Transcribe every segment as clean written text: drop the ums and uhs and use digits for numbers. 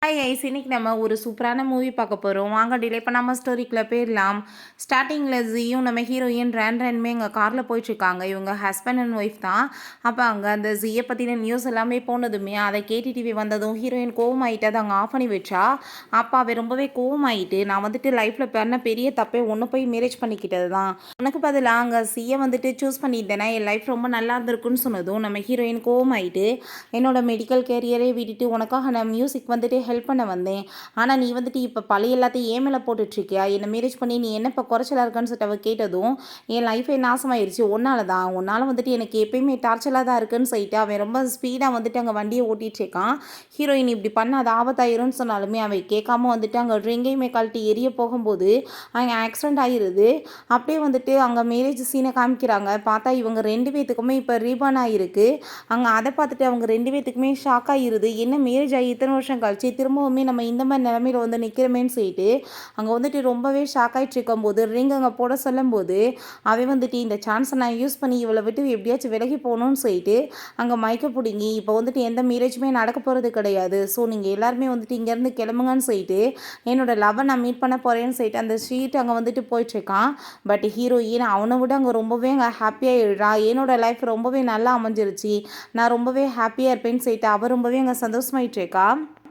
Hi ice, இன்னைக்கு நம்ம ஒரு சூப்பரான மூவி பார்க்க போகிறோம். வாங்க டிலே பண்ணாமல் ஸ்டோரிக்குள்ளே போயிடலாம். ஸ்டார்டிங்கில் ஜியும் நம்ம ஹீரோயின் ரெண்டுமே எங்கள் காரில் போயிட்டுருக்காங்க. இவங்க ஹஸ்பண்ட் அண்ட் ஒய்ஃப் தான். அப்போ அங்கே அந்த ஜியை பற்றின நியூஸ் எல்லாமே போனதுமே அதை டிவி வந்ததும் ஹீரோயின் கோவமாயிட்டு அதை அங்கே ஆஃப் பண்ணி வச்சா. அப்போ அவ ரொம்பவே கோவமாயிட்டு, நான் வந்துட்டு லைஃப்பில் பண்ண பெரிய தப்பே ஒன்று போய் மேரேஜ் பண்ணிக்கிட்டது தான். உனக்கு பதிலாக அங்கே ஜியை வந்துட்டு சூஸ் பண்ணியிருந்தேன்னா என் லைஃப் ரொம்ப நல்லா இருந்திருக்குன்னு சொன்னதும் நம்ம ஹீரோயின் கோவமாயிட்டு, என்னோட மெடிக்கல் கேரியரே விட்டுட்டு உனக்காக நான் மியூசிக் வந்துட்டு ஹெல்ப் பண்ண வந்தேன். ஆனால் நீ வந்துட்டு இப்போ பழைய எல்லாத்தையும் ஏன் மேலே போட்டுட்ருக்கியா? என்னை மேரேஜ் பண்ணி நீ என்ன இப்போ குறைச்சலாக இருக்கான்னு சொல்லிட்டு அவள் கேட்டதும் என் லைஃபே நாசமாயிருச்சு உன்னால தான். உன்னால் வந்துட்டு எனக்கு எப்பயுமே டார்ச்சலாக தான் இருக்குன்னு சொல்லிட்டு அவன் ரொம்ப ஸ்பீடாக வந்துட்டு அங்கே வண்டியை ஓட்டிகிட்டு இருக்கான். ஹீரோயின் இப்படி பண்ண அது ஆபத்தாயிரும்னு சொன்னாலுமே அவன் கேட்காம வந்துட்டு அங்கே ட்ரிங்கையுமே கழட்டி எரிய போகும்போது அங்கே ஆக்சிடென்ட் ஆகிருது. அப்படியே வந்துட்டு அங்கே மேரேஜ் சீனை காமிக்கிறாங்க. பார்த்தா இவங்க ரெண்டு பேத்துக்குமே இப்போ ரீபான் ஆகிருக்கு. அங்கே அதை பார்த்துட்டு அவங்க ரெண்டு பேத்துக்குமே ஷாக் ஆகிருது. என்ன மேரேஜ் ஆகி இத்தனை வருஷம் கழிச்சு திரும்பவுமே நம்ம இந்த மாதிரி நிலமையில வந்து நிற்கிறமேன்னு சொல்லிட்டு அங்கே வந்துட்டு ரொம்பவே ஷாக் ஆகிட்டு இருக்கும்போது ரிங் அங்கே போட சொல்லும்போது அவன் வந்துட்டு இந்த சான்ஸை நான் யூஸ் பண்ணி இவளை விட்டு எப்படியாச்சும் விலகி போகணும்னு சொல்லிட்டு அங்கே மயக்க பிடிங்கி இப்போ வந்துட்டு எந்த மேரேஜுமே நடக்க போகிறது கிடையாது, ஸோ நீங்கள் எல்லாருமே வந்துட்டு இங்கேருந்து கிளம்புங்கன்னு சொல்லிட்டு என்னோட லவ்வை நான் மீட் பண்ண போகிறேன்னு சொல்லிட்டு அந்த ஸ்ட்ரீட் அங்கே வந்துட்டு போயிட்டுருக்கான். பட் ஹீரோயின் அவனை விட அங்கே ரொம்பவே அங்கே ஹாப்பியாக எழுறா. என்னோட லைஃப் ரொம்பவே நல்லா அமைஞ்சிருச்சு, நான் ரொம்பவே ஹாப்பியாக இருப்பேன்னு சொல்லிட்டு அவள் ரொம்பவே அங்கே சந்தோஷமாயிட்டு இருக்கா.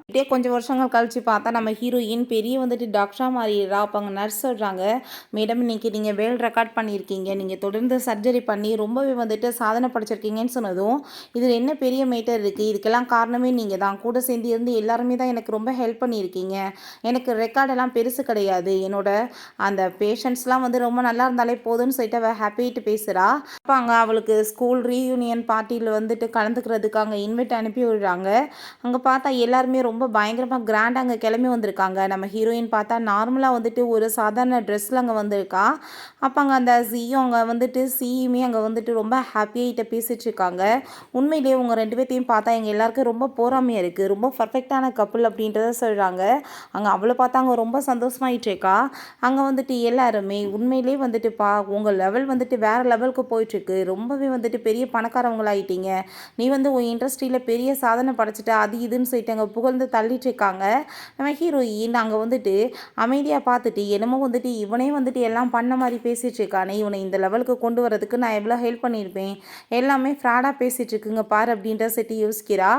இப்படியே கொஞ்சம் வருஷங்கள் கழிச்சு பார்த்தா நம்ம ஹீரோயின் பெரிய வந்துட்டு டாக்டராக மாறிடுறா. அப்போ அங்கே நர்ஸ் சொல்கிறாங்க, மேடம் இன்னைக்கு நீங்கள் வேல் ரெக்கார்ட் பண்ணியிருக்கீங்க, நீங்கள் தொடர்ந்து சர்ஜரி பண்ணி ரொம்பவே வந்துட்டு சாதனை படைச்சிருக்கீங்கன்னு சொன்னதும் இதில் என்ன பெரிய மேட்டர் இருக்குது, இதுக்கெல்லாம் காரணமே நீங்கள் தான், கூட சேர்ந்து இருந்து எல்லாருமே தான் எனக்கு ரொம்ப ஹெல்ப் பண்ணியிருக்கீங்க, எனக்கு ரெக்கார்டெல்லாம் பெருசு கிடையாது, என்னோட அந்த பேஷண்ட்ஸ்லாம் வந்து ரொம்ப நல்லா இருந்தாலே போதும்னு சொல்லிட்டு அவள் ஹாப்பிட்டு பேசுகிறா. அப்போ அங்கே அவளுக்கு ஸ்கூல் ரீயூனியன் பார்ட்டியில் வந்துட்டு கலந்துக்கிறதுக்கு அங்கே இன்வைட் அனுப்பி விடுறாங்க. அங்கே பார்த்தா எல்லாருமே ரொம்ப பயங்கரமாக கிராண்டாக அங்கே கிளம்பி வந்திருக்காங்க. நம்ம ஹீரோயின் பார்த்தா நார்மலாக வந்துட்டு ஒரு சாதாரண ட்ரெஸ்ஸில் அங்கே வந்திருக்கா. அப்போ அங்கே அந்த ஜியும் அங்கே வந்துட்டு சியுமே அங்கே வந்துட்டு ரொம்ப ஹாப்பியாகிட்ட பேசிகிட்டு இருக்காங்க. உண்மையிலேயே உங்க ரெண்டு பேர்த்தையும் பார்த்தா எங்கள் எல்லாருக்கும் ரொம்ப போராமையாக இருக்குது, ரொம்ப பர்ஃபெக்டான கப்புள் அப்படின்றத சொல்கிறாங்க. அங்கே அவளை பார்த்தா அங்கே ரொம்ப சந்தோஷமாயிட்டு இருக்கா. அங்கே வந்துட்டு எல்லாருமே உண்மையிலேயே வந்துட்டு உங்கள் லெவல் வந்துட்டு வேறு லெவலுக்கு போயிட்டுருக்கு, ரொம்பவே வந்துட்டு பெரிய பணக்காரவங்களாயிட்டீங்க, நீ வந்து உன் இண்டஸ்ட்ரியில் பெரிய சாதனை படைச்சிட்ட அது இதுன்னு சொல்லிட்டு அங்கே புகழ்ந்து தள்ளிட்டு இருக்காங்க. நம்ம ஹீரோயின் அங்கே வந்துட்டு அமைதியாக பார்த்துட்டு என்னமோ வந்துட்டு இவனே வந்துட்டு எல்லாம் பண்ண மாதிரி பேசிகிட்டு இருக்கானே, இவனை இந்த லெவலுக்கு கொண்டு வரதுக்கு நான் எவ்வளோ ஹெல்ப் பண்ணியிருப்பேன், எல்லாமே ஃப்ராடாக பேசிகிட்டு இருக்குங்க பாரு அப்படின்ற செட்டி யோசிக்கிறா.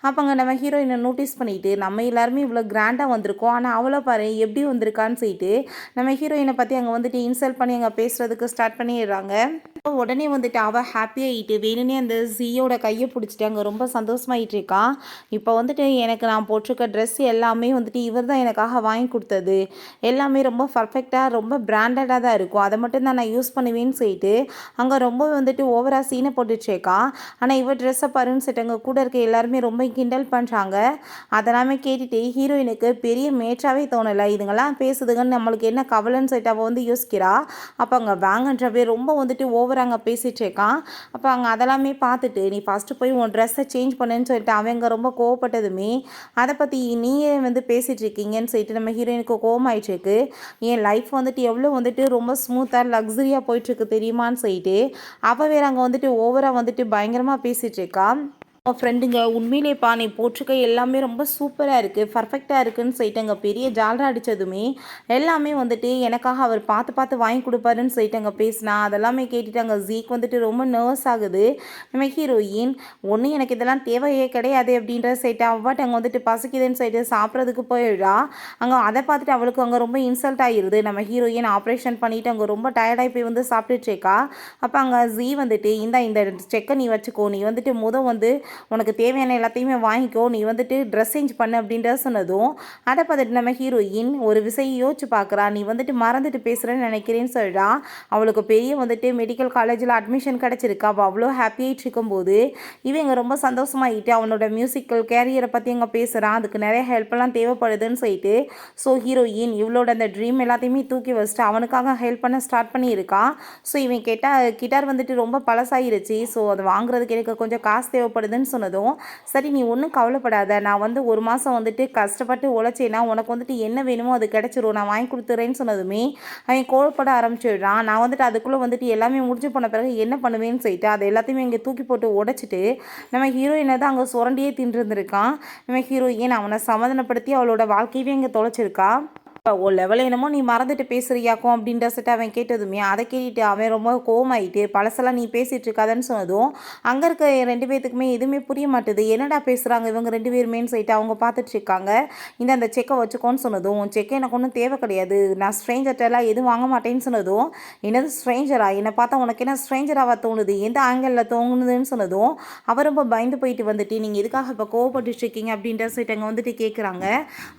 அப்போங்க நம்ம ஹீரோயினை நோட்டீஸ் பண்ணிட்டு நம்ம எல்லாருமே இவ்வளோ கிராண்டாக வந்திருக்கோம், ஆனால் அவளை பாரு எப்படி வந்திருக்கான்னு சொல்லிட்டு நம்ம ஹீரோயினை பற்றி அங்கே வந்துட்டு இன்சல்ட் பண்ணி அங்கே பேசுகிறதுக்கு ஸ்டார்ட் பண்ணிடுறாங்க. உடனே வந்துட்டு அவள் ஹாப்பியாகிட்டு வேணும்னே அந்த ஜியோட கையை பிடிச்சிட்டு அங்கே ரொம்ப சந்தோஷமாயிட்டு இருக்கான். இப்போ வந்துட்டு எனக்கு நான் போட்டிருக்க ட்ரெஸ் எல்லாமே வந்துட்டு இவர் தான் எனக்காக வாங்கி கொடுத்தது, எல்லாமே ரொம்ப பர்ஃபெக்டாக ரொம்ப பிராண்டடாக தான் இருக்கும், அதை மட்டும் தான் நான் யூஸ் பண்ணுவேன்னு சொல்லிட்டு அங்கே ரொம்ப வந்துட்டு ஓவராக சீனை போட்டுட்ருக்கான். ஆனால் இவர் ட்ரெஸ்ஸை பாருன்னு சொல்லிட்டு அங்கே கூட இருக்க எல்லாருமே ரொம்ப கிண்டல் பண்ணுறாங்க. அதெல்லாமே கேட்டுட்டு ஹீரோயினுக்கு பெரிய மேட்சாகவே தோணலை, இதுங்கெல்லாம் பேசுதுங்கன்னு நம்மளுக்கு என்ன கவலைன்னு சொல்லிட்டு அவள் வந்து யோசிக்கிறா. அப்போ அங்கே வாங்கன்றவே ரொம்ப வந்துட்டு ஓவராக அங்கே பேசிகிட்டு இருக்கான். அப்போ அங்கே அதெல்லாமே பார்த்துட்டு நீ ஃபஸ்ட்டு போய் உன் ட்ரெஸ்ஸை சேஞ்ச் பண்ணுன்னு சொல்லிட்டு அவங்க ரொம்ப கோவப்பட்டதுமே அதை பற்றி நீயே வந்து பேசிகிட்டு இருக்கீங்கன்னு சொல்லிட்டு நம்ம ஹீரோயினுக்கு கோவமாயிட்டுருக்கு. என் லைஃப் வந்துட்டு எவ்வளோ வந்துட்டு ரொம்ப ஸ்மூத்தாக லக்ஸரியாக போயிட்டுருக்கு தெரியுமான்னு சொல்லிட்டு அவள் வேறு அங்கே வந்துட்டு ஓவராக வந்துட்டு பயங்கரமாக பேசிகிட்டு இருக்கா. ஃப்ரெண்டுங்க உண்மையிலேப்பா நீ போட்டிருக்க எல்லாமே ரொம்ப சூப்பராக இருக்குது, பர்ஃபெக்டாக இருக்குதுன்னு சொல்லிட்டு அங்கே பெரிய ஜாலரா அடித்ததுமே எல்லாமே வந்துட்டு எனக்காக அவர் பார்த்து பார்த்து வாங்கி கொடுப்பாருன்னு சொல்லிட்டு அங்கே பேசினா. அதெல்லாமே கேட்டுட்டு அங்கே ஜீக் வந்துட்டு ரொம்ப நர்வஸ் ஆகுது. நம்ம ஹீரோயின் ஒன்றும் எனக்கு இதெல்லாம் தேவையே கிடையாது அப்படின்ற சொல்லிட்டு அவ்வாட்டு அங்கே வந்துட்டு பசிக்குதுன்னு சொல்லிட்டு சாப்பிட்றதுக்கு போயிடுறா. அங்கே அதை பார்த்துட்டு அவளுக்கு அங்கே ரொம்ப இன்சல்ட் ஆகிடுது. நம்ம ஹீரோயின் ஆப்ரேஷன் பண்ணிவிட்டு அங்கே ரொம்ப டயர்டாகி போய் வந்து சாப்பிட்டுட்டு இருக்கா. அப்போ அங்கே ஜீ வந்துட்டு இந்த செக்கை நீ வச்சுக்கோ, நீ வந்துட்டு வந்து உனக்கு தேவையான எல்லாத்தையுமே வாங்கிக்கோ, நீ வந்துட்டு ட்ரெஸ் சேஞ்ச் பண்ணு அப்படின்ற சொன்னதும் அதை பார்த்துட்டு நம்ம ஹீரோயின் ஒரு விஷயம் யோசிச்சு பார்க்குறா. நீ வந்துட்டு மறந்துட்டு பேசுகிறேன்னு நினைக்கிறேன்னு சொல்கிறா. அவளுக்கு பெரிய வந்துட்டு மெடிக்கல் காலேஜில் அட்மிஷன் கிடச்சிருக்கா. அவள் அவ்வளோ ஹாப்பியாகிட்டு இருக்கும்போது இவங்க ரொம்ப சந்தோஷமாகிட்டு அவனோட மியூசிக்கல் கேரியரை பற்றி அங்கே பேசுகிறான். அதுக்கு நிறைய ஹெல்ப்லாம் தேவைப்படுதுன்னு சொல்லிட்டு ஸோ ஹீரோயின் இவளோட அந்த ட்ரீம் எல்லாத்தையுமே தூக்கி வச்சுட்டு அவனுக்காக ஹெல்ப் பண்ண ஸ்டார்ட் பண்ணியிருக்கான். ஸோ இவன் கிட்டார் வந்துட்டு ரொம்ப பழசாயிருச்சு, ஸோ அதை வாங்குறதுக்கு எனக்கு கொஞ்சம் காசு தேவைப்படுதுன்னு முடியாதுன்னு சொன்னதும், சரி நீ ஒன்றும் கவலைப்படாத, நான் வந்து 1 மாதம் வந்துட்டு கஷ்டப்பட்டு உழைச்சேன்னா உனக்கு வந்துட்டு என்ன வேணுமோ அது கிடச்சிரும், நான் வாங்கி கொடுத்துறேன்னு சொன்னதுமே அவன் கோவப்பட ஆரம்பிச்சிடுறான். நான் வந்துட்டு அதுக்குள்ளே வந்துட்டு எல்லாமே முடிஞ்சு போன பிறகு என்ன பண்ணுவேன்னு சொல்லிட்டு அதை எல்லாத்தையுமே இங்கே தூக்கி போட்டு உடைச்சிட்டு நம்ம ஹீரோயினை தான் அங்கே சுரண்டியே தின்றுருந்துருக்கான். நம்ம ஹீரோயின் அவனை சமாதானப்படுத்தி அவளோட வாழ்க்கையவே இங்கே தொலைச்சிருக்கா. ஓ லெவல் என்னமோ நீ மறந்துட்டு பேசுறியாக்கும் அப்படின்ற செட்டு அவன் கேட்டதுமே அதை கேட்டுட்டு அவன் ரொம்ப கோவமாயிட்டு பழசெல்லாம் நீ பேசிகிட்டு இருக்காதன்னு சொன்னதும் அங்கே இருக்க 2 பேர்த்துக்குமே எதுவுமே புரிய மாட்டுது. என்னடா பேசுகிறாங்க இவங்க 2 பேருமேன்னு சொல்லிட்டு அவங்க பார்த்துட்டு இருக்காங்க. அந்த செக்கை வச்சுக்கோன்னு சொன்னதும், செக்கை எனக்கு ஒன்றும் தேவை கிடையாது, நான் ஸ்ட்ரேஞ்சர்ட்டெல்லாம் எதுவும் வாங்க மாட்டேன்னு சொன்னதும், என்னது ஸ்ட்ரேஞ்சரா, என்னை பார்த்தா உனக்கு என்ன ஸ்ட்ரேஞ்சராக தோணுது, எந்த ஆங்கிளில் தோணுதுன்னு சொன்னதும் அவர் ரொம்ப பயந்து போயிட்டு வந்துட்டு நீங்கள் எதுக்காக இப்போ கோவப்பட்டுட்டு இருக்கீங்க அப்படின்ற சைட் அங்கே வந்துட்டு கேட்குறாங்க.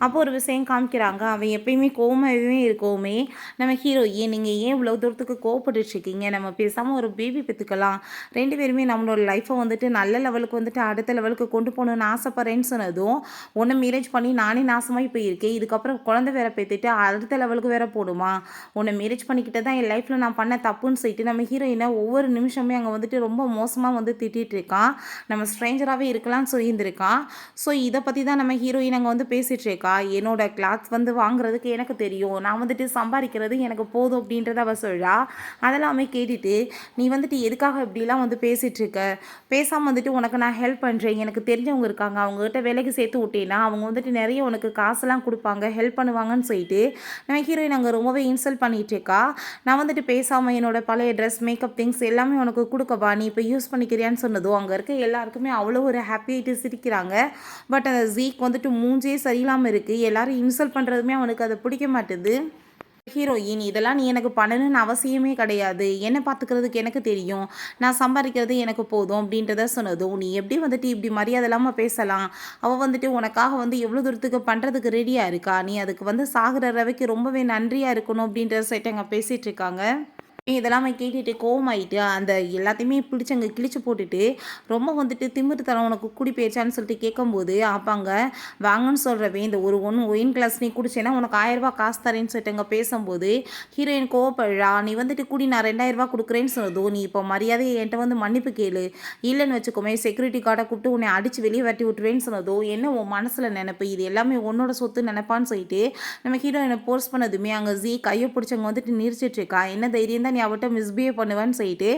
அப்போ ஒரு விஷயம் காமிக்கிறாங்க. அவன் எப்பயுமே கோவமாகவே இருக்கோமே நம்ம ஹீரோயின் நீங்கள் ஏன் இவ்வளோ தூரத்துக்கு கோவப்பட்டுருக்கீங்க, நம்ம பேசாமல் ஒரு பேபி பெற்றுக்கலாம், 2 பேருமே நம்மளோட லைஃப்பை வந்துட்டு நல்ல லெவலுக்கு வந்துட்டு அடுத்த லெவலுக்கு கொண்டு போகணுன்னு ஆசைப்பட்றேன்னு சொன்னதும், ஒன்று மேரேஜ் பண்ணி நானே நாசமாகி போயிருக்கேன், இதுக்கப்புறம் குழந்தை வேற பெற்றுட்டு அடுத்த லெவலுக்கு வேற போடுமா, உன்னை மேரேஜ் பண்ணிக்கிட்ட தான் என் லைஃப்பில் நான் பண்ண தப்புன்னு சொல்லிட்டு நம்ம ஹீரோயினை ஒவ்வொரு நிமிஷமே அங்கே வந்துட்டு ரொம்ப மோசமாக வந்து திட்டிகிட்டு இருக்கான். நம்ம ஸ்ட்ரேஞ்சராகவே இருக்கலாம்னு சொல்லியிருந்திருக்கான். ஸோ இதை பற்றி தான் நம்ம ஹீரோயின் அங்கே வந்து பேசிகிட்டு இருக்கா. என்னோட கிளாத்ஸ் வந்து வாங்குறதுக்கு எனக்கு தெரியும், நான் வந்துட்டு சம்பாதிக்கிறது எனக்கு போதும் அப்படின்றத அவ சொல்கிறா. அதெல்லாமே கேட்டுட்டு நீ வந்துட்டு எதுக்காக இப்படிலாம் வந்து பேசிகிட்டு இருக்க, பேசாமல் வந்துட்டு உனக்கு நான் ஹெல்ப் பண்ணுறேன், எனக்கு தெரிஞ்சவங்க இருக்காங்க, அவங்ககிட்ட வேலைக்கு சேர்த்து விட்டேன்னா அவங்க வந்துட்டு நிறைய உனக்கு காசெல்லாம் கொடுப்பாங்க, ஹெல்ப் பண்ணுவாங்கன்னு சொல்லிட்டு நம்ம ஹீரோயின் அங்கே ரொம்பவே இன்சல்ட் பண்ணிகிட்டு இருக்கா. நான் வந்துட்டு பேசாமல் என்னோட பழைய ட்ரெஸ் மேக்கப் திங்ஸ் எல்லாமே உனக்கு கொடுக்கவா, நீ இப்போ யூஸ் பண்ணிக்கிறியான்னு சொன்னதும் அங்கே இருக்க எல்லாருக்குமே அவ்வளோ ஒரு ஹாப்பியாகிட்டு சிரிக்கிறாங்க. பட் அந்த ஜீக் வந்துட்டு மூஞ்சே சரியில்லாமல் இருக்குது, எல்லாரும் இன்சல்ட் பண்ணுறதுமே அவனுக்கு அதை பிடிக்க மாட்டுது. ஹீரோயின் இதெல்லாம் நீ எனக்கு பண்ணணும்னு அவசியமே கிடையாது, என்னை பார்த்துக்கிறதுக்கு எனக்கு தெரியும், நான் சம்பாதிக்கிறது எனக்கு போதும் அப்படின்றத சொன்னதும், நீ எப்படி வந்துட்டு இப்படி மரியாதை இல்லாமல் பேசலாம், அவள் வந்துட்டு உனக்காக வந்து எவ்வளோ தூரத்துக்கு பண்ணுறதுக்கு ரெடியாக இருக்கா, நீ அதுக்கு வந்து சாகிற ரவைக்கு ரொம்பவே நன்றியாக இருக்கணும் அப்படின்ற சைட்டு அங்கே பேசிகிட்டு இருக்காங்க. இதெல்லாமே கேட்டுட்டு கோவமாயிட்டு அந்த எல்லாத்தையுமே பிடிச்சி அங்கே கிழிச்சு போட்டுட்டு ரொம்ப வந்துட்டு திமிருத்தனம் உனக்கு குடி போயிடுச்சான்னு சொல்லிட்டு கேட்கும்போது அப்பாங்க வாங்கன்னு சொல்கிறவே இந்த ஒரு ஒயின் கிளாஸ் நீ குடிச்சேன்னா உனக்கு 1000 ரூபா காசு தரேன்னு சொல்லிட்டு அங்கே பேசும்போது ஹீரோயின் கோவப்படுறா. நீ வந்துட்டு குடி நான் 2000 ரூபா கொடுக்குறேன்னு சொன்னதோ, நீ இப்போ மரியாதையை என்கிட்ட வந்து மன்னிப்பு கேளு, இல்லைன்னு வச்சுக்கோமே செக்யூரிட்டி கார்டை கூப்பிட்டு உன்னை அடித்து வெளியே வெட்டி விட்டுருவேன்னு சொன்னதோ, என்ன உன் மனசில் நினைப்பு, இது எல்லாமே உன்னோட சொத்து நினைப்பான்னு சொல்லிட்டு நம்ம ஹீரோயினை போர்ஸ் பண்ணதுமே அங்கே ஜீ கையை பிடிச்சவங்க வந்துட்டு நிறுத்திட்டு இருக்கா. என்ன தைரியம் தான் நீ அவட்ட மிஸ்பிஹேவ் பண்ணுவேன்னு சொல்லிட்டு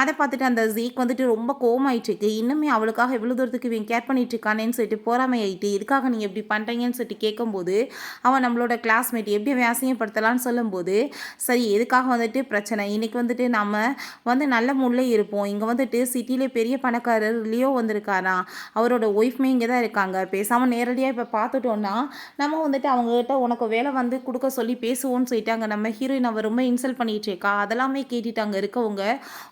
அதை பார்த்துட்டு அந்த ஜீக் வந்துட்டு ரொம்ப கோவமாயிட்டு இருக்கு. இன்னுமே அவளுக்காக எவ்வளோ தூரத்துக்கு இவன் கேர் பண்ணிட்டு இருக்கானேன்னு சொல்லிட்டு பொறாமையாயிட்டு இதுக்காக நீங்கள் எப்படி பண்ணுறீங்கன்னு சொல்லிட்டு கேட்கும்போது அவன் நம்மளோட கிளாஸ்மேட் எப்படி அவன் அசிங்கப்படுத்தலான்னு சொல்லும்போது, சரி எதுக்காக வந்துட்டு பிரச்சனை, இன்னைக்கு வந்துட்டு நம்ம வந்து நல்ல மூடில் இருப்போம், இங்கே வந்துட்டு சிட்டியிலே பெரிய பணக்காரர் லியோ வந்திருக்காராம், அவரோட ஒய்ஃப்மே இங்கே தான் இருக்காங்க, பேசாமல் நேரடியாக இப்போ பார்த்துட்டோன்னா நம்ம வந்துட்டு அவங்ககிட்ட உனக்கு வேலை வந்து கொடுக்க சொல்லி பேசுவோன்னு சொல்லிட்டு அங்கே நம்ம ஹீரோயின் அவர் ரொம்ப இன்சல்ட் பண்ணிட்டு இருக்கா. அதெல்லாமே கேட்டுட்டு அங்கே இருக்கவங்க,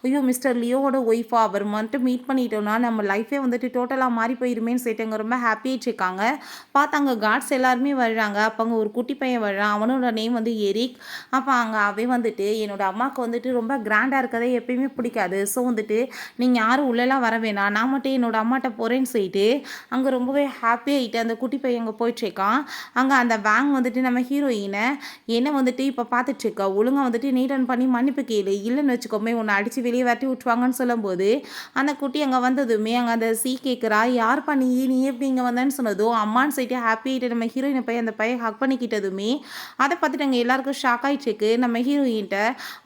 ஐயோ மிஸ்டர் லியோவோட ஒய்ஃபா, அவர் மட்டும் மீட் பண்ணிட்டோம்னா நம்ம லைஃபே வந்துட்டு டோட்டலாக மாறி போயிருமேன்னு சொல்லிட்டு அங்கே ரொம்ப ஹாப்பியாகிட்டு இருக்காங்க. பார்த்தாங்க கார்ட்ஸ் எல்லாருமே வர்றாங்க. அப்போ அங்கே ஒரு குட்டி பையன் வர்றான், அவனோட நேம் வந்து எரிக். அப்போ அங்கே அவன் வந்துட்டு என்னோட அம்மாவுக்கு வந்துட்டு ரொம்ப கிராண்டாக இருக்கதே எப்பயுமே பிடிக்காது, ஸோ வந்துட்டு நீங்கள் யாரும் உள்ளெல்லாம் வர வேணாம், நான் மட்டும் என்னோட அம்மாட்ட போகிறேன்னு சொல்லிட்டு அங்கே ரொம்பவே ஹாப்பியாகிட்டு அந்த குட்டி பையன் அங்கே போயிட்டுருக்கான். அங்கே அந்த பேங்க் வந்துட்டு நம்ம ஹீரோயினை என்ன வந்துட்டு இப்போ பார்த்துட்ருக்கா, ஒழுங்காக வந்துட்டு நீட் அண்ட் பண்ணி மன்னிப்பு கேளு, இல்லைன்னு வச்சுக்கோமே உன்னை அடித்து வெளியே வரட்டி விட்டுருவாங்கன்னு சொல்லும்போது அந்த குட்டி அங்கே வந்ததுமே அங்கே அந்த சீ கேட்குறா, யார் பண்ணி நீ எப்படி இங்கே வந்தேன்னு சொன்னதும் அம்மான்னு சொல்லிட்டு ஹாப்பியாகிட்டு நம்ம ஹீரோயினை போய் அந்த பையன் ஹக் பண்ணிக்கிட்டதுமே அதை பார்த்துட்டு அங்கே எல்லாருக்கும் ஷாக் ஆகிட்டுருக்கு. நம்ம ஹீரோயின்ட்ட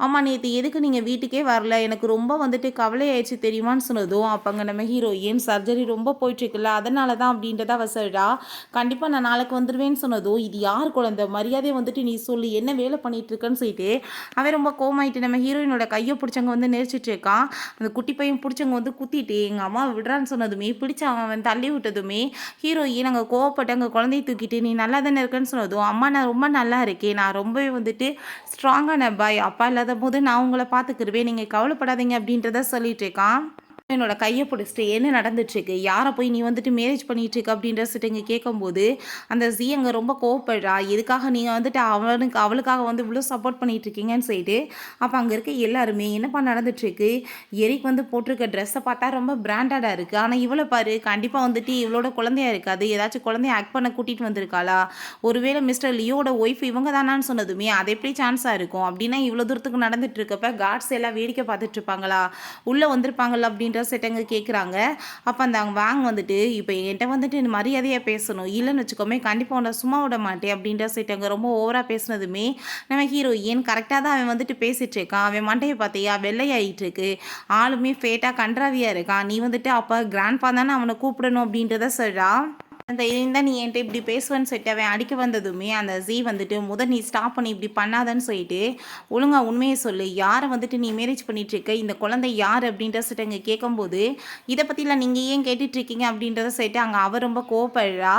அம்மா நேற்று எதுக்கு நீங்கள் வீட்டுக்கே வரல, எனக்கு ரொம்ப வந்துட்டு கவலை ஆயிடுச்சு தெரியுமான்னு சொன்னதும் அப்போ அங்கே நம்ம ஹீரோயின் சர்ஜரி ரொம்ப போயிட்டுருக்குல்ல அதனால தான் அப்படின்றத அவ சொல்கிறா. கண்டிப்பாக நான் நாளைக்கு வந்துடுவேன்னு சொன்னதும், இது யார் குழந்தை, மரியாதையை வந்துட்டு நீ சொல்லி என்ன வேலை பண்ணிட்டு இருக்கன்னு சொல்லிட்டு அவன் ரொம்ப கோமாயிட்டு நம்ம ஹீரோயினோட கையை பிடிச்சவங்க வந்து நெரிச்சிட்டு இருக்கான். அந்த குட்டி பையன் பிடிச்சவங்க வந்து குத்திட்டு எங்கள் அம்மா விடுறான்னு சொன்னதுமே பிடிச்ச அவன் தள்ளி விட்டதுமே ஹீரோயின் அங்கே கோவப்பட்டு அங்கே குழந்தைய தூக்கிட்டு நீ நல்லா தானே இருக்கேன்னு சொன்னதும், அம்மா நான் ரொம்ப நல்லா இருக்கேன், நான் ரொம்பவே வந்துட்டு ஸ்ட்ராங்கான பாய், அப்பா இல்லாத போது நான் உங்களை பார்த்துக்கிருவேன், நீங்கள் கவலைப்படாதீங்க அப்படின்றத சொல்லிட்டு இருக்கான். என்னோட கையை பிடிச்சிட்டு என்ன நடந்துட்டுருக்கு, யாரை போய் நீ வந்துட்டு மேரேஜ் பண்ணிகிட்ருக்க அப்படின்ற சொல்லிட்டு இங்கே கேட்கும்போது அந்த ஜி அங்கே ரொம்ப கோவப்படுறா, எதுக்காக நீங்கள் வந்துட்டு அவளுக்காக வந்து இவ்வளோ சப்போர்ட் பண்ணிகிட்ருக்கீங்கன்னு சொல்லிட்டு. அப்போ அங்கே இருக்க எல்லாருமே என்னப்பா நடந்துட்டுருக்கு, எரிக் வந்து போட்டிருக்க ட்ரெஸ்ஸை பார்த்தா ரொம்ப பிராண்டடாக இருக்குது, ஆனால் இவ்வளோ பாரு கண்டிப்பாக வந்துட்டு இவளோட குழந்தையா இருக்காது, ஏதாச்சும் குழந்தைய ஆக்ட் பண்ண கூட்டிகிட்டு வந்திருக்காளா, ஒருவேளை மிஸ்டர் லியோட ஒய்ஃப் இவங்க தானான்னு சொன்னதுமே அது எப்படி சான்ஸாக இருக்கும், அப்படின்னா இவ்வளோ தூரத்துக்கு நடந்துட்டு இருக்கப்ப கார்ட்ஸ் எல்லாம் வேடிக்கை பார்த்துட்டு இருப்பாங்களா, உள்ளே வந்திருப்பாங்களா அப்படின்ற அப்படின்ற சொல்லிட்டு அங்க கேட்குறாங்க. அப்போ அந்த வாங் வந்துட்டு, "இப்போ என்கிட்ட வந்துட்டு மரியாதையாக பேசணும். இல்லைன்னு வச்சுக்கோமே கண்டிப்பாக உன்னை சும்மா விட மாட்டேன்." அப்படின்ற சொல்லிட்டு அங்க ரொம்ப ஓவராக பேசினதுமே நம்ம ஹீரோயின் கரெக்டாக தான் அவன் வந்துட்டு பேசிட்டு இருக்கான். அவன் மண்டையை பார்த்தியா வெள்ளையாயிட்டு இருக்கு. ஆளுமே ஃபேட்டாக கன்றாவியாக இருக்கான். நீ வந்துட்டு அப்போ கிராண்ட்பா தானே அவனை கூப்பிடணும் அப்படின்றத சொல்கிறான். அந்த இருந்தா நீ என்கிட்ட இப்படி பேசுவேன்னு சொல்லிட்டு அவன் அடிக்க வந்ததுமே அந்த ஜீ வந்துட்டு நீ ஸ்டாப் பண்ணி இப்படி பண்ணாதன்னு சொல்லிட்டு ஒழுங்கா உண்மையை சொல்லு, யாரை வந்துட்டு நீ மேரேஜ் பண்ணிட்டு இருக்க, இந்த குழந்தை யார் அப்படின்ற சொல்லிட்டு அங்கே கேட்கும்போது இதை பற்றிலாம் நீங்கள் ஏன் கேட்டுட்டு இருக்கீங்க அப்படின்றத சொல்லிட்டு அங்கே அவ ரொம்ப கோவப்படுறா.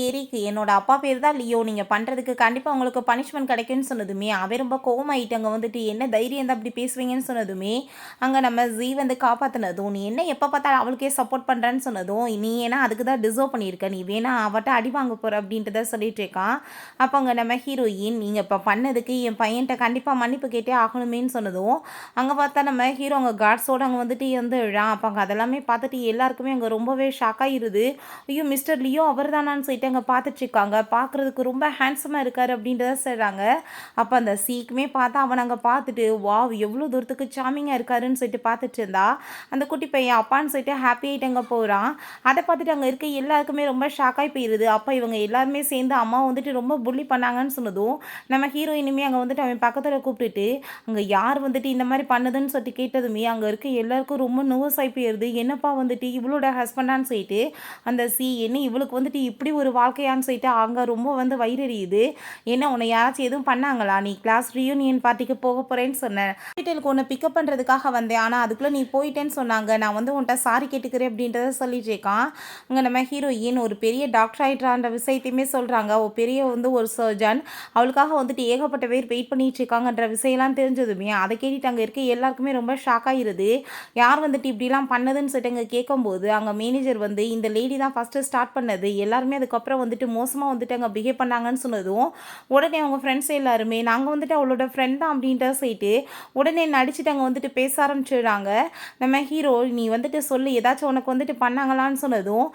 ஏரிக்கு என்னோட அப்பா பேர் தான் லியோ. நீங்கள் பண்ணுறதுக்கு கண்டிப்பாக உங்களுக்கு பனிஷ்மெண்ட் கிடைக்கும்னு சொன்னதுமே அவன் ரொம்ப கோவமாயிட்டு அங்கே வந்துட்டு என்ன தைரியம் தான் அப்படி பேசுவீங்கன்னு சொன்னதுமே அங்கே நம்ம ஜீ வந்து காப்பாற்றினதும் நீ என்ன எப்போ பார்த்தாலும் அவளுக்கே சப்போர்ட் பண்ணுறேன்னு சொன்னதும் நீ ஏன்னா அதுக்கு தான் டிசர்வ் பண்ணியிருக்க, நீ வேணா அவட்ட அடி வாங்க போகிற அப்படின்றத சொல்லிட்டு இருக்கான். அப்போ அங்கே நம்ம ஹீரோயின் நீங்கள் இப்போ பண்ணதுக்கு என் பையன்கிட்ட கண்டிப்பாக மன்னிப்பு கேட்டே ஆகணுமேன்னு சொன்னதும் அங்கே பார்த்தா நம்ம ஹீரோ அங்கே கார்ட்ஸோடு அங்கே வந்துட்டு வந்து விழான். அப்போ அங்கே அதெல்லாமே பார்த்துட்டு எல்லாருக்குமே அங்கே ரொம்பவே ஷாக் ஆகிருது. ஐயோ மிஸ்டர் லியோ அவர் தானான்னு சொல்லிட்டு அங்கே பார்த்துட்ருக்காங்க. பார்க்குறதுக்கு ரொம்ப ஹேண்ட்ஸமாக இருக்கார் அப்படின்றத சொல்கிறாங்க. அப்போ அந்த சீக்குமே பார்த்தா அவன் அங்கே பார்த்துட்டு வாவ் எவ்வளோ தூரத்துக்கு சாமிங்காக இருக்காருன்னு சொல்லிட்டு பார்த்துட்டு இருந்தா அந்த குட்டி பையன் அப்பான்னு சொல்லிட்டு ஹாப்பி ஆகிட்டு அங்கே போகிறான். அதை பார்த்துட்டு அங்கே இருக்க எல்லாருக்குமே ரொம்ப ஷாக்காகி போயிடுது. அப்போ இவங்க எல்லாருமே சேர்ந்து அம்மா வந்துட்டு ரொம்ப புள்ளி பண்ணாங்கன்னு சொன்னதும் நம்ம ஹீரோயினுமே அங்கே வந்துட்டு அவன் பக்கத்தில் கூப்பிட்டுட்டு அங்கே யார் வந்துட்டு இந்த மாதிரி பண்ணுதுன்னு சொல்லிட்டு கேட்டதுமே அங்கே இருக்க எல்லாருக்கும் ரொம்ப நர்வஸ் ஆகி போயிடுது. என்னப்பா வந்துட்டு இவளோட ஹஸ்பண்டான்னு சொல்லிட்டு அந்த என்ன இவளுக்கு வந்துட்டு இப்படி ஒரு வாழ்க்கையான்னு சொல்லிட்டு அங்கே ரொம்ப வந்து வயிறறியுது. என்ன உன்னை யாராச்சும் எதுவும் பண்ணாங்களா, நீ கிளாஸ் ரியூனியன் பார்ட்டிக்கு போக போகிறேன்னு சொன்னேன், ஹாஸ்பிட்டலுக்கு உன்னை பிக்கப் பண்ணுறதுக்காக வந்தேன், ஆனால் அதுக்குள்ளே நீ போயிட்டேன்னு சொன்னாங்க, நான் வந்து உன்ட்ட சாரி கேட்டுக்கிறேன் அப்படின்றத சொல்லிட்டு இருக்கான். அங்கே நம்ம ஹீரோயின் ஒரு பெரிய டாக்டர் ஆகிட்டான்ற விஷயத்தையுமே சொல்கிறாங்க. ஒரு பெரிய வந்து ஒரு சர்ஜன் அவளுக்காக வந்துட்டு ஏகப்பட்ட பேர் வெயிட் பண்ணிட்டு இருக்காங்கன்ற விஷயம்லாம் தெரிஞ்சதுமே அதை கேட்டுட்டு அங்கே இருக்க எல்லாருக்குமே ரொம்ப ஷாக் ஆகிருது. யார் வந்துட்டு இப்படிலாம் பண்ணதுன்னு சொல்லிட்டு அங்கே கேட்கும்போது அங்கே மேனேஜர் வந்து இந்த லேடி தான் ஃபஸ்ட்டு ஸ்டார்ட் பண்ணது, எல்லாருமே அதுக்கப்புறம் வந்துட்டு மோசமாக வந்துட்டு அங்கே பிஹேவ் பண்ணாங்கன்னு சொன்னதும் உடனே அவங்க ஃப்ரெண்ட்ஸ் எல்லாருமே நாங்கள் வந்துட்டு அவளோட ஃப்ரெண்ட் தான் அப்படின்ற சொல்லிட்டு உடனே நடிச்சுட்டு அங்கே வந்துட்டு பேச ஆரம்பிச்சிடுறாங்க. நம்ம ஹீரோ நீ வந்துட்டு சொல்லு ஏதாச்சும் உனக்கு வந்துட்டு பண்ணாங்களான்னு சொன்னதும்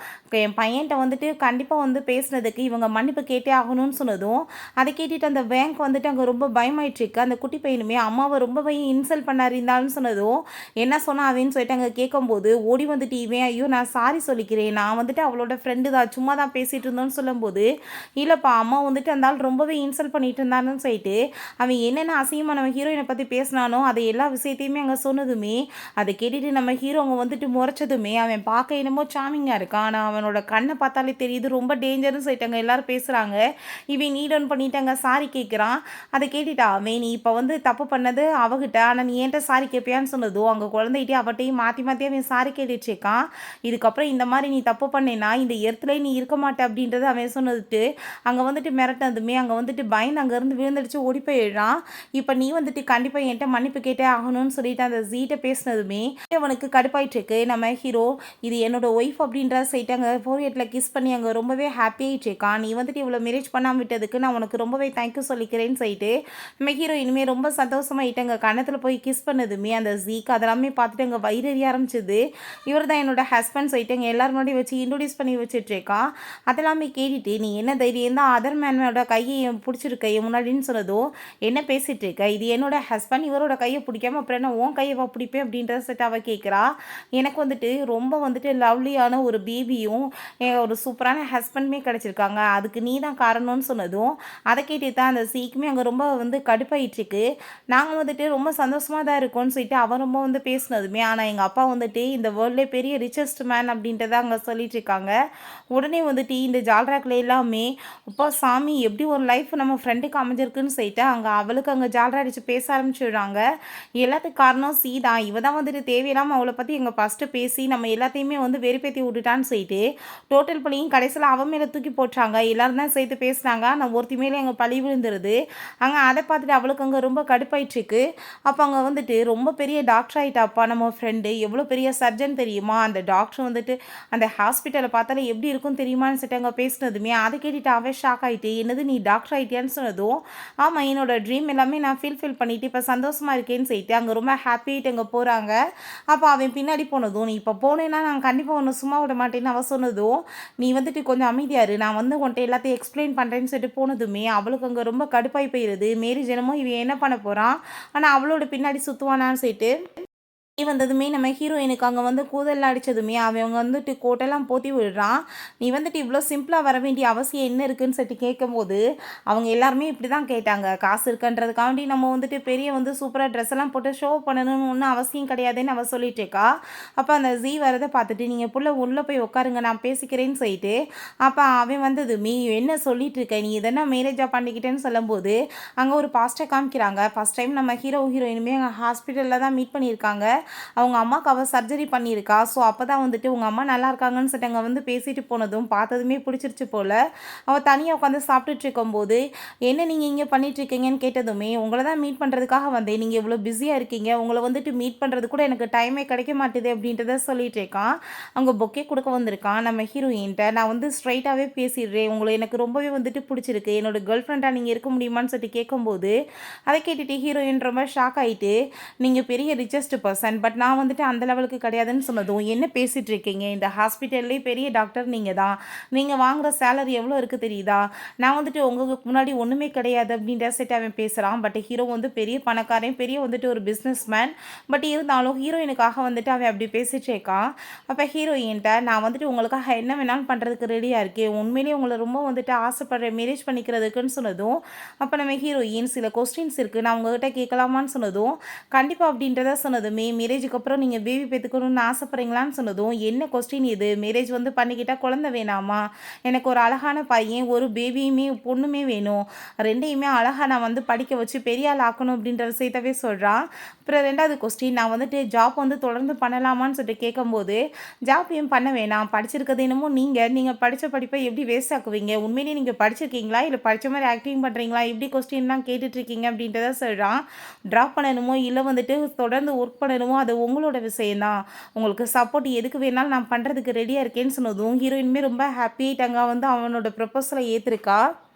என் பையன்கிட்ட வந்துட்டு கண்டிப்பாக வந்து பேசுனதுக்கு இவங்க மன்னிப்பு கேட்டே ஆகணும்னு சொன்னதும் அதை கேட்டுட்டு அந்த பேங்க் வந்துட்டு அங்கே ரொம்ப பயமாயிட்டுருக்கு. அந்த குட்டி பையனுமே அம்மாவை ரொம்பவே இன்சல்ட் பண்ணார் இருந்தாலும் சொன்னதும் என்ன சொன்னா அவன்னு சொல்லிட்டு அங்கே கேட்கும்போது ஓடி வந்துட்டு இவன் ஐயோ நான் சாரி சொல்லிக்கிறேன், நான் வந்துட்டு அவளோட ஃப்ரெண்டு தான் சும்மா தான் பேசிகிட்டு இருந்தோன்னு சொல்லும்போது இல்லைப்பா அம்மா வந்துட்டு அந்த ஆள் ரொம்பவே இன்சல்ட் பண்ணிட்டு இருந்தாருன்னு சொல்லிட்டு அவன் என்னென்ன அசிங்கமாக நம்ம ஹீரோயினை பற்றி பேசினானோ அதை எல்லா விஷயத்தையுமே அங்கே சொன்னதுமே அதை கேட்டுட்டு நம்ம ஹீரோ அவங்க வந்துட்டு முறைச்சதுமே அவன் பார்க்க என்னமோ சாமிங்காக இருக்கான், ஆனால் அவனோட கண்ணை பார்த்தாலே தெரியுது ரொம்ப டேஞ்சர்னு சொல்லிட்டு அங்கே எல்லாரும் பேசுகிறாங்க. இவன் நீ டவுன் பண்ணிட்டாங்க சாரி கேட்குறான். அதை கேட்டுட்டா அவன் நீ இப்போ வந்து தப்பு பண்ணது அவகிட்ட, ஆனால் நீ ஏன்ட்ட சாரி கேட்பியான்னு சொன்னதோ அங்கே குழந்தைகிட்டே அவட்டையும் மாற்றி மாற்றி அவன் சாரி கேட்டுட்ருக்கான். இதுக்கப்புறம் இந்த மாதிரி நீ தப்பு பண்ணேன்னா இந்த இடத்துல நீ இருக்க மாட்டே அப்படின்றத அவன் சொன்னதுட்டு அங்கே வந்துட்டு மிரட்டினதுமே அங்கே வந்துட்டு பயந்து அங்கேருந்து விழுந்துடுச்சு ஓடி போயிடுறான். இப்போ நீ வந்துட்டு கண்டிப்பாக என்கிட்ட மன்னிப்பு கேட்டே ஆகணும்னு சொல்லிட்டு அந்த ஜீட்டை பேசினதுமே அவனுக்கு கடுப்பாயிட்டுருக்கு. நம்ம ஹீரோ இது என்னோட ஒய்ஃப் அப்படின்ற சைட்டு அங்கே ஃபோரியட்டில் கிஸ் பண்ணி அங்கே ரொம்பவே ஹாப்பியாகிட்டு இருக்கான். நீ வந்துட்டு இவ்வளோ மேரேஜ் பண்ணாமல் விட்டதுக்கு நான் உனக்கு ரொம்பவே தேங்க்யூ சொல்லிக்கிறேன்னு சொல்லிட்டு நம்ம ஹீரோ இனிமேல் ரொம்ப சந்தோஷமாயிட்டு அங்கே கன்னத்தில் போய் கிஸ் பண்ணதுமே அந்த ஜீக்கு அதெல்லாமே பார்த்துட்டு அங்கே வயிறறிய ஆரம்பிச்சது. இவர் தான் என்னோட ஹஸ்பண்ட் சொல்லிட்டு அங்கே எல்லாரும் முன்னாடி வச்சு இன்ட்ரோடியூஸ் பண்ணி வச்சுட்ருக்கான். அதெல்லாமே கேட்டுட்டு நீ என்ன தைரியம் தான் அதர் மேனோட கையை பிடிச்சிருக்க என் முன்னாடின்னு சொன்னதோ என்ன பேசிகிட்டு இருக்க, இது என்னோட ஹஸ்பண்ட் இவரோட கையை பிடிக்காம அப்புறம் என்ன உன் கையை பிடிப்பேன் அப்படின்றத செட் அவள் கேட்குறா. எனக்கு வந்துட்டு ரொம்ப வந்துட்டு லவ்லியான ஒரு பேபியும் ஒரு சூப்பரான ஹஸ்பண்டுமே கிடச்சிருக்காங்க, அதுக்கு நீ தான் காரணம்னு சொன்னதும் அதை கேட்டு தான் அந்த சீக்குமே அங்கே ரொம்ப வந்து கடுப்பாயிட்டுருக்கு. நாங்கள் வந்துட்டு ரொம்ப சந்தோஷமாக தான் இருக்கோம்னு சொல்லிட்டு அவன் ரொம்ப வந்து பேசினதுமே ஆனால் எங்கள் அப்பா வந்துட்டு இந்த வேர்ல்ட்லே பெரிய ரிச்சஸ்ட் மேன் அப்படின்றத அங்கே சொல்லிட்டு இருக்காங்க. உடனே வந்துட்டு இந்த ஜால்ராக்கில் எல்லாமே அப்பா சாமி எப்படி ஒரு லைஃப் நம்ம ஃப்ரெண்டுக்கு அமைஞ்சிருக்குன்னு சொல்லிட்டு அங்கே அவளுக்கு அங்கே ஜால்ரா அடித்து பேச ஆரம்பிச்சிடுறாங்க. எல்லாத்துக்கு காரணம் சீதா, இவ தான் வந்துட்டு தேவையில்லாமல் அவளை பற்றி எங்கள் ஃபஸ்ட்டு பேசி நம்ம எல்லாத்தையுமே வந்து வெறுப்பேற்றி விட்டுட்டான்னு சொல்லிட்டு டோட்டல் பழியும் கடைசியில் அவன் மேலே தூக்கி போட்டாங்க. எல்லோரும் தான் சேர்த்து பேசினாங்க, நான் ஒருத்தி மேலே எங்கள் பழி விழுந்துருது. அங்கே அதை பார்த்துட்டு அவளுக்கு அங்கே ரொம்ப கடுப்பாயிட்டுருக்கு. அப்போ அங்கே வந்துட்டு ரொம்ப பெரிய டாக்டர் ஆகிட்டாப்பா நம்ம ஃப்ரெண்டு, எவ்வளோ பெரிய சர்ஜன் தெரியுமா, அந்த டாக்டர் வந்துட்டு அந்த ஹாஸ்பிட்டலை பார்த்தாலே எப்படி இருக்கும் தெரியுமான்னு சொல்லிட்டு அங்கே பேசினதுமே அதை கேட்டுட்டு அவன் ஷாக் ஆகிட்டு என்னது நீ டாக்டர் ஆகிட்டியான்னு சொன்னதும் ஆமாம் என்னோட ட்ரீம் எல்லாமே நான் ஃபீல் பண்ணிவிட்டு இப்போ சந்தோஷமாக இருக்கேன்னு சொல்லிட்டு அங்கே ரொம்ப ஹாப்பியாகிட்டு அங்கே போகிறாங்க. அப்போ அவன் பின்னாடி போனதும் நீ இப்போ போனேன்னா நான் கண்டிப்பாக ஒன்று சும்மா விட மாட்டேன்னு அவன் சொன்னதும் நீ வந்துட்டு கொஞ்சம் அமைதியாரு நான் வந்து உன்ட்ட எல்லாத்தையும் எக்ஸ்பிளைன் பண்ணுறேன்னு சொல்லிட்டு போனதுமே அவளுக்கு அங்கே ரொம்ப கடுப்பாகி போயிடுது. மேரி ஜனமும் இவன் என்ன பண்ண போகிறான் ஆனால் அவளோட பின்னாடி சுற்றுவானான்னு சொல்லிட்டு வந்ததுமே நம்ம ஹீரோயினுக்கு அங்கே வந்து கூதல்லாம் அடித்ததுமே அவங்க வந்துட்டு கோட்டெல்லாம் போத்தி விடுறான். நீ வந்துட்டு இவ்வளோ சிம்பிளாக வர வேண்டிய அவசியம் என்ன இருக்குன்னு சொல்லிட்டு கேட்கும்போது அவங்க எல்லாருமே இப்படி தான் கேட்டாங்க. காசு இருக்குன்றதுக்காண்டி நம்ம வந்துட்டு பெரிய வந்து சூப்பராக ட்ரெஸ் எல்லாம் போட்டு ஷோ பண்ணணும்னு ஒன்றும் அவசியம் கிடையாதுன்னு அவள் சொல்லிட்டு இருக்கா. அப்போ அந்த ஜீ வரதை பார்த்துட்டு நீங்கள் புள்ள உள்ளே போய் உட்காருங்க நான் பேசிக்கிறேன்னு சொல்லிட்டு அப்போ அவன் வந்ததுமே என்ன சொல்லிட்டு இருக்க நீ இதென்ன மேரேஜாக பண்ணிக்கிட்டேன்னு சொல்லும்போது அங்கே ஒரு பாஸ்டர் காமிக்கிறாங்க. ஃபஸ்ட் டைம் நம்ம ஹீரோயினுமே அங்கே ஹாஸ்பிட்டலில் தான் மீட் பண்ணியிருக்காங்க. அவங்க அம்மாவுக்கு அவள் சர்ஜரி பண்ணியிருக்கா. ஸோ அப்போ தான் வந்துட்டு உங்கள் அம்மா நல்லா இருக்காங்கன்னு சொல்லிட்டு அங்கே வந்து பேசிட்டு போனதும் பார்த்ததுமே பிடிச்சிருச்சு போல். அவள் தனியாக உட்காந்து சாப்பிட்டுட்டு இருக்கும்போது என்ன நீங்கள் இங்கே பண்ணிகிட்ருக்கீங்கன்னு கேட்டதுமே உங்களை தான் மீட் பண்ணுறதுக்காக வந்தேன். நீங்கள் இவ்வளோ பிஸியாக இருக்கீங்க, உங்களை வந்துட்டு மீட் பண்ணுறது கூட எனக்கு டைமே கிடைக்க மாட்டேது அப்படின்றத சொல்லிட்டு இருக்கான். அவங்க பொக்கே கொடுக்க வந்திருக்கான் நம்ம ஹீரோயின்ட்ட. நான் வந்து ஸ்ட்ரைட்டாகவே பேசிடுறேன், உங்களை எனக்கு ரொம்பவே வந்துட்டு பிடிச்சிருக்கு, என்னோட கேர்ள் ஃப்ரெண்டாக நீங்கள் இருக்க முடியுமான்னு சொல்லிட்டு கேட்கும்போது அதை கேட்டுட்டு ஹீரோயின் ரொம்ப ஷாக் ஆகிட்டு நீங்கள் பெரிய ரிச்சஸ்ட் பர்சன் பட் நான் வந்துட்டு அந்த லெவலுக்கு கிடையாதுன்னு சொன்னதும் என்ன பேசிகிட்டு இருக்கீங்க, இந்த ஹாஸ்பிட்டல்லே பெரிய டாக்டர் நீங்கள் தான், நீங்கள் வாங்குகிற சேலரி எவ்வளோ இருக்குது தெரியுதா, நான் வந்துட்டு உங்களுக்கு முன்னாடி ஒன்றுமே கிடையாது அப்படின்ற செட் அவன் பேசுகிறான். பட் ஹீரோ வந்து பெரிய பணக்காரன், பெரிய வந்துட்டு ஒரு பிஸ்னஸ் மேன். பட் இருந்தாலும் ஹீரோயினுக்காக வந்துட்டு அவன் அப்படி பேசிகிட்டு இருக்கான். அப்போ ஹீரோயின்ட்ட நான் வந்துட்டு உங்களுக்காக என்ன வேணாலும் பண்ணுறதுக்கு ரெடியாக இருக்கேன், உண்மையிலேயே உங்களை ரொம்ப வந்துட்டு ஆசைப்படுறேன் மேரேஜ் பண்ணிக்கிறதுக்குன்னு சொன்னதும் அப்போ நம்ம ஹீரோயின் சில கொஸ்டின்ஸ் இருக்குது நான் உங்ககிட்ட கேட்கலாமான்னு சொன்னதும் கண்டிப்பாக அப்படின்றத சொன்னதுமே மேரேஜுக்கு அப்புறம் நீங்கள் பேபி பெற்றுக்கணும்னு ஆசைப்பட்றீங்களான்னு சொன்னதும் என்ன கொஸ்டின் இது, மேரேஜ் வந்து பண்ணிக்கிட்டால் குழந்தை வேணாமா, எனக்கு ஒரு அழகான பையன் ஒரு பேபியுமே பொண்ணுமே வேணும், ரெண்டையுமே அழகாக நான் வந்து படிக்க வச்சு பெரிய ஆள் ஆக்கணும் அப்படின்ற விஷயத்தவே சொல்கிறான். அப்புறம் ரெண்டாவது கொஸ்டின் நான் வந்துட்டு ஜாப் வந்து தொடர்ந்து பண்ணலாமான்னு சொல்லிட்டு கேட்கும்போது ஜாப் ஏன் பண்ண வேணாம், படிச்சிருக்கிறது என்னமோ நீங்கள் படித்த படிப்பை எப்படி வேஸ்ட் ஆக்குவீங்க, உண்மையிலேயே நீங்கள் படிச்சிருக்கீங்களா இல்லை படித்த மாதிரி ஆக்டிங் பண்ணுறீங்களா, இப்படி கொஸ்டின்லாம் கேட்டுட்ருக்கீங்க அப்படின்றத சொல்கிறான். ட்ராப் பண்ணணுமோ இல்லை வந்துட்டு தொடர்ந்து ஒர்க் பண்ணணுமோ அது உங்களோட விஷயந்தான், உங்களுக்கு சப்போர்ட் எதுக்கு வேணாலும் நான் பண்ணுறதுக்கு ரெடியாக இருக்கேன்னு சொன்னதும் ஹீரோயினுமே ரொம்ப ஹாப்பி ஆகிட்டாங்க. வந்து அவனோட ப்ரப்போசலை ஏற்றிருக்கா.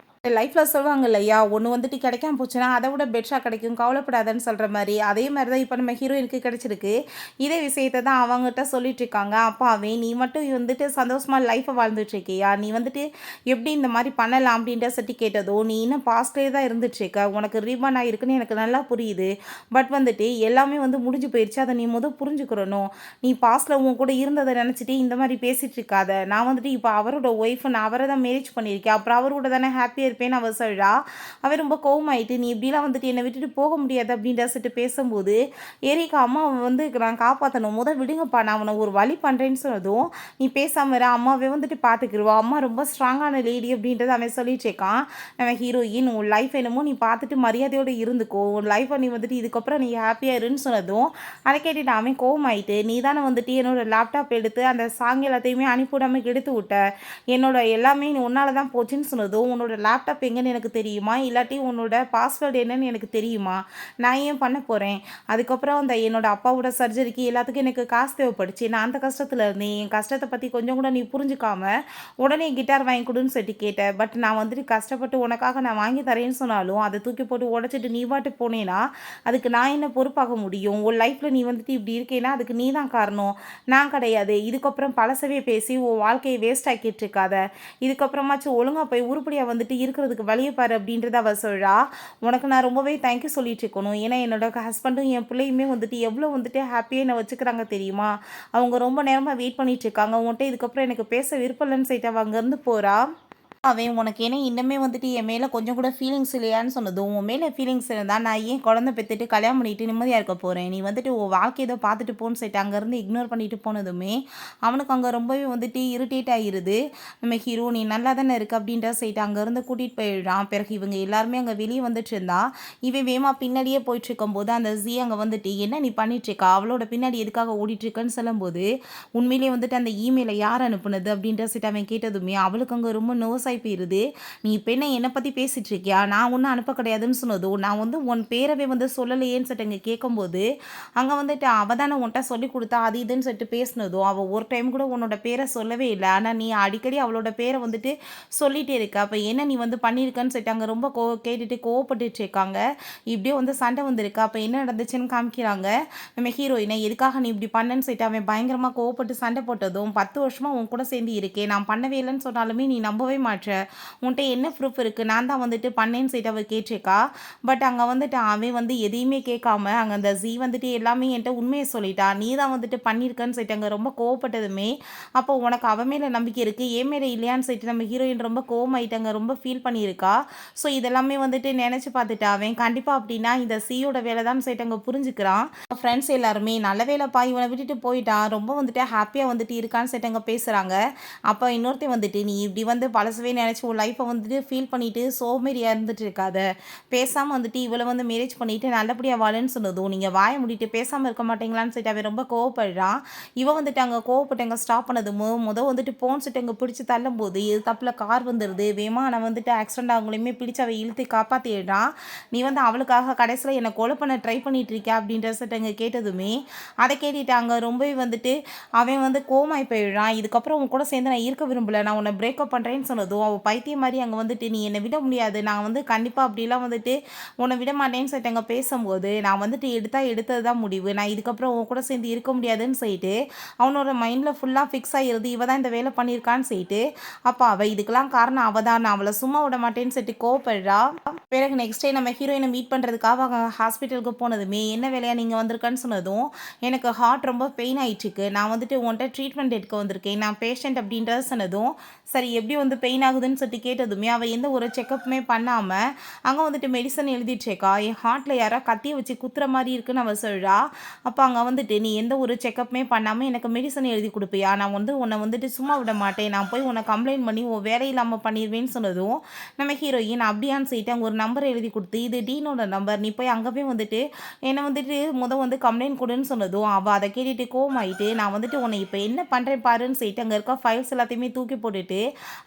லைஃப்பில் சொல்லுவாங்க இல்லையா, ஒன்று வந்துட்டு கிடைக்காம போச்சுன்னா அதை விட பெட்டராக கிடைக்கும் கவலைப்படாதன்னு சொல்கிற மாதிரி அதே மாதிரி தான் இப்போ நம்ம ஹீரோயினுக்கு கிடச்சிருக்கு. இதே விஷயத்தை தான் அவங்ககிட்ட சொல்லிட்டு இருக்காங்க. அப்பாவே நீ மட்டும் வந்துட்டு சந்தோஷமாக லைஃப்பை வாழ்ந்துட்டுருக்கியா, நீ வந்துட்டு எப்படி இந்த மாதிரி பண்ணலாம் அப்படின்ற சட்டி கேட்டதோ நீ இன்னும் பாஸ்ட்லேயே தான் இருந்துட்டுருக்க, உனக்கு ரீபான் ஆகிருக்குன்னு எனக்கு நல்லா புரியுது. பட் வந்துட்டு எல்லாமே வந்து முடிஞ்சு போயிடுச்சு, அதை நீ புரிஞ்சுக்கிறணும். நீ பாஸ்ட்டில் உன் கூட இருந்ததை நினச்சிட்டு இந்த மாதிரி பேசிகிட்டு இருக்காத, நான் வந்துட்டு இப்போ அவரோட ஒய்ஃபை நான் அவரை தான் மேரேஜ் பண்ணியிருக்கேன், அப்புறம் அவரோட தானே ஹாப்பியாக இருப்பேன்னு அவள் சொல்கிறா. அவன் ரொம்ப கோவமாயிட்டு நீ இப்படிலாம் வந்துட்டு என்னை விட்டுட்டு போக முடியாது அப்படின்ற சொல்லிட்டு பேசும்போது ஏரிக்கா அம்மா வந்து நான் காப்பாற்றணும், விடுங்கப்பா நான் அவனை ஒரு வழி பண்ணுறேன்னு சொன்னதும் நீ பேசாமல் அம்மாவே வந்துட்டு பார்த்துக்கிடுவா, அம்மா ரொம்ப ஸ்ட்ராங்கான லேடி அப்படின்றத அவன் சொல்லிட்டு இருக்கான். நம்ம ஹீரோயின் உன் லைஃப் என்னமோ நீ பார்த்துட்டு மரியாதையோடு இருந்துக்கோ, உன் லைஃப்பை நீ வந்துட்டு இதுக்கப்புறம் நீ ஹாப்பியாக இருன்னு சொன்னதும் அதை கேட்டுட்டு அவன் கோவமாயிட்டு நீ தானே வந்துட்டு என்னோட லேப்டாப் எடுத்து அந்த சாங் எல்லாத்தையுமே அனுப்பிவிடாமல் கெடுத்து விட்ட, என்னோட எல்லாமே நீ உன்னால தான் போச்சுன்னு சொன்னதும் உன்னோட லேப்டாப் எங்கன்னு எனக்கு தெரியுமா, இல்லாட்டி உன்னோட பாஸ்வேர்டு என்னன்னு எனக்கு தெரியுமா, நான் ஏன் பண்ண போகிறேன், அதுக்கப்புறம் அந்த என்னோட அப்பாவோட சர்ஜரிக்கு எல்லாத்துக்கும் எனக்கு காசு தேவைப்படுச்சு, நான் அந்த கஷ்டத்தில் இருந்தேன், என் கஷ்டத்தை பற்றி கொஞ்சம் கூட நீ புரிஞ்சுக்காம உடனே கிட்டார் வாங்கி கொடுன்னு சொல்லி கேட்டேன். பட் நான் வந்துட்டு கஷ்டப்பட்டு உனக்காக நான் வாங்கி தரேன்னு சொன்னாலும் அதை தூக்கி போட்டு உடச்சிட்டு நீ பாட்டு போனேன்னா அதுக்கு நான் என்ன பொறுப்பாக முடியும், உன் லைஃப்பில் நீ வந்துட்டு இப்படி இருக்கேன்னா அதுக்கு நீ தான் காரணம், நான் கிடையாது. இதுக்கப்புறம் பழசவே பேசி உன் வாழ்க்கையை வேஸ்ட் ஆக்கிட்டு இருக்காத, இதுக்கப்புறமாச்சும் ஒழுங்காக போய் உருப்படியாக வந்துட்டு இருக்கிறதுக்கு வழியை பாரு அப்படின்றத அவள் சொல்கிறா. உனக்கு நான் ரொம்பவே தேங்க்யூ சொல்லிட்டு இருக்கணும், ஏன்னா என்னோட ஹஸ்பண்டும் என் பிள்ளையுமே வந்துட்டு எவ்வளோ வந்துட்டு ஹாப்பியாக என்னை வச்சுக்கிறாங்க தெரியுமா, அவங்க ரொம்ப நேரமாக வெயிட் பண்ணிட்டு இருக்காங்க, உன்கிட்ட இதுக்கப்புறம் எனக்கு பேச விருப்பம் இல்லைன்னு சொல்லிட்டு அவள் அங்கேருந்து போகிறா. அவன் உனக்கு ஏன்னா இன்னுமே வந்துட்டு என் மேலே கொஞ்சம் கூட ஃபீலிங்ஸ் இல்லையான்னு சொன்னதும் உன் மேலே ஃபீலிங்ஸ் இருந்தால் நான் ஏன் குழந்தை பெற்றுட்டு கல்யாணம் பண்ணிட்டு நிம்மதியாக இருக்க போகிறேன், நீ வந்துட்டு உன் வாழ்க்கை ஏதோ பார்த்துட்டு போன்னு சொல்லிட்டு அங்கேருந்து இக்னோர் பண்ணிட்டு போனதுமே அவனுக்கு அங்கே ரொம்பவே வந்துட்டு இரிட்டேட் ஆகிருது. நம்ம ஹீரோ நீ நல்லா தானே இருக்கு அப்படின்ற சைட்டு அங்கேருந்து கூட்டிகிட்டு போயிடுறான். பிறகு இவங்க எல்லாருமே அங்கே வெளியே வந்துட்டு இருந்தா இவன் வேமா பின்னாடியே போயிட்டு இருக்கும்போது அந்த ஜி அங்கே வந்துட்டு என்ன நீ பண்ணிட்டு இருக்கா, அவளோட பின்னாடி எதுக்காக ஓடிட்டு இருக்கன்னு சொல்லும்போது உண்மையிலேயே வந்துட்டு அந்த இமெயிலை யார் அனுப்புனது அப்படின்ற சைட்டு அவன் கேட்டதுமே அவளுக்கு அங்கே ரொம்ப நோஸ் ஆகி போயிருது. நீ இப்போ என்ன என்னை பற்றி பேசிகிட்டு இருக்கியா, நான் ஒன்றும் அனுப்ப கிடையாதுன்னு சொன்னதும் நான் வந்து உன் பேரவே வந்து சொல்லலையேன்னு சொல்லிட்டு இங்கே கேட்கும்போது அங்கே வந்துட்டு அவள் தானே உன்ட்ட சொல்லி கொடுத்தா அது இதுன்னு சொல்லிட்டு பேசினதும் அவள் ஒரு டைம் கூட உன்னோட பேரை சொல்லவே இல்லை, ஆனால் நீ அடிக்கடி அவளோட பேரை வந்துட்டு சொல்லிகிட்டே இருக்க, அப்போ என்ன நீ வந்து பண்ணியிருக்கன்னு சொல்லிட்டு அங்கே ரொம்ப கேட்டுட்டு கோவப்பட்டுட்டு இருக்காங்க. இப்படியே வந்து சண்டை வந்திருக்கு. அப்போ என்ன நடந்துச்சுன்னு காமிக்கிறாங்க. நம்ம ஹீரோயினை எதுக்காக நீ இப்படி பண்ணன்னு சொல்லிட்டு அவன் பயங்கரமாக கோவப்பட்டு சண்டை போட்டதும் 10 வருஷமாக உன் கூட சேர்ந்து இருக்கேன், நான் பண்ணவே இல்லைன்னு சொன்னாலுமே நீ நம்பவே மாட்டேன், காட்டுற? உன்ட்ட என்ன ப்ரூஃப் இருக்குது? நான் தான் வந்துட்டு பண்ணேன்னு சொல்லிட்டு அவள் கேட்டிருக்கா. பட் அங்கே வந்துட்டு அவன் வந்து எதையுமே கேட்காம அங்கே அந்த ஜீ வந்துட்டு எல்லாமே என்கிட்ட உண்மையை சொல்லிட்டா. நீ தான் வந்துட்டு பண்ணியிருக்கன்னு சொல்லிட்டு அங்கே ரொம்ப கோவப்பட்டதுமே, அப்போ உனக்கு அவன் மேலே நம்பிக்கை இருக்குது, என் மேலே இல்லையான்னு சொல்லிட்டு நம்ம ஹீரோயின் ரொம்ப கோவமாயிட்டாங்க, ரொம்ப ஃபீல் பண்ணியிருக்கா. ஸோ இதெல்லாமே வந்துட்டு நினச்சி பார்த்துட்டா அவன் கண்டிப்பாக அப்படின்னா இந்த சியோட வேலை தான் சொல்லிட்டு அங்கே புரிஞ்சுக்கிறான். ஃப்ரெண்ட்ஸ் எல்லாருமே நல்ல வேலைப்பா இவனை விட்டுட்டு போயிட்டான், ரொம்ப வந்துட்டு ஹாப்பியாக வந்துட்டு இருக்கான்னு சொல்லிட்டு அங்கே பேசுகிறாங்க. அப்போ இன்னொருத்தையும் வந்துட்டு நீ இப்படி வந்து பழசவே நினச்சி உன் லைஃப்பை வந்துட்டு ஃபீல் பண்ணிவிட்டு சோமேறியாக இருந்துட்டு இருக்காத, பேசாமல் வந்துட்டு இவளை வந்து மேரேஜ் பண்ணிவிட்டு நல்லபடியாக வாழன்னு சொன்னதும் நீங்கள் வாய முடிட்டு பேசாமல் இருக்க மாட்டீங்களான்னு சொல்லிட்டு அவன் ரொம்ப கோவப்படுறான். இவன் வந்துட்டு அங்கே கோவப்பட்டு அங்கே ஸ்டாப் பண்ணதும் வந்துட்டு போன் சொல்லிட்டு அங்கே பிடிச்சி தள்ளும் போது இது தப்பில் கார் வந்துடுது. விமானம் வந்துட்டு ஆக்சிடென்ட் அவங்களையுமே பிடிச்சி அவள் இழுத்து காப்பாற்றிடுறான். நீ வந்து அவளுக்காக கடைசியில் என்னை கொலை பண்ண ட்ரை பண்ணிட்டு இருக்க அப்படின்ற சொல்லிட்டு அங்கே கேட்டதுமே அதை கேட்டுட்டாங்க ரொம்பவே வந்துட்டு அவன் வந்து கோமாய் போயிடுறான். இதுக்கப்புறம் உன் கூட சேர்ந்து நான் இருக்க விரும்பல, நான் உன்னை பிரேக்கப் பண்ணுறேன்னு சொன்னதும் அவள் பைத்தியம் மாதிரி அங்கே வந்துட்டு நீ என்னை விட முடியாது, நான் வந்து கண்டிப்பாக அப்படிலாம் வந்துட்டு உன்னை விட மாட்டேன்னு சொல்லிட்டு அங்கே பேசும்போது நான் வந்துட்டு எடுத்தது தான் முடிவு, நான் இதுக்கப்புறம் உன் கூட சேர்ந்து இருக்க முடியாதுன்னு சொல்லிட்டு அவனோட மைண்டில் ஃபுல்லாக ஃபிக்ஸ் ஆகிடுது இவ தான் இந்த வேலை பண்ணியிருக்கான்னு சொல்லிட்டு. அப்போ அவள் இதுக்கெல்லாம் காரணம் அவள் தான், நான் அவளை சும்மா விட மாட்டேன்னு சொல்லிட்டு கோவப்படுறா. பிறகு நெக்ஸ்ட் டே நம்ம ஹீரோயினை மீட் பண்ணுறதுக்காக அவங்க ஹாஸ்பிட்டலுக்கு போனதுமே என்ன வேலையாக நீங்கள் வந்திருக்கான்னு சொன்னதும் எனக்கு ஹார்ட் ரொம்ப பெயின் ஆகிட்டுருக்கு, நான் வந்துட்டு உன்கிட்ட ட்ரீட்மெண்ட் எடுக்க வந்திருக்கேன், நான் பேஷண்ட் அப்படின்றத சொன்னதும் சரி எப்படி வந்து பெயின் ஆகுதுன்னு சொல்லிட்டு கேட்டதுமே அவள் எந்த ஒரு செக்கப்புமே பண்ணாமல் அங்கே வந்துட்டு மெடிசன் எழுதிட்டுருக்கா. என் ஹார்ட்டில் யாரோ கத்தியை வச்சு குத்துற மாதிரி இருக்குன்னு அவள் சொல்கிறா. அப்போ அங்கே வந்துட்டு நீ எந்த ஒரு செக்கப்புமே பண்ணாமல் எனக்கு மெடிசன் எழுதி கொடுப்பியா, நான் வந்து உன்னை வந்துட்டு சும்மா விட மாட்டேன், நான் போய் உன்னை கம்ப்ளைண்ட் பண்ணி உன் வேலை இல்லாமல் பண்ணிடுவேன்னு சொன்னதும் நம்ம ஹீரோயின் அப்படியான்னு சொல்லிட்டு அங்கே ஒரு நம்பர் எழுதி கொடுத்து இது டீனோட நம்பர், நீ போய் அங்கே போய் வந்துட்டு என்னை வந்துட்டு வந்து கம்ப்ளைண்ட் கொடுன்னு சொன்னதும் அவள் அதை கேட்டுட்டு கோவமாயிட்டு நான் வந்துட்டு உன்னை இப்போ என்ன பண்ணுறேன் பாருன்னு சொல்லிட்டு அங்கே இருக்க ஃபைல்ஸ் எல்லாத்தையுமே தூக்கி போட்டுட்டு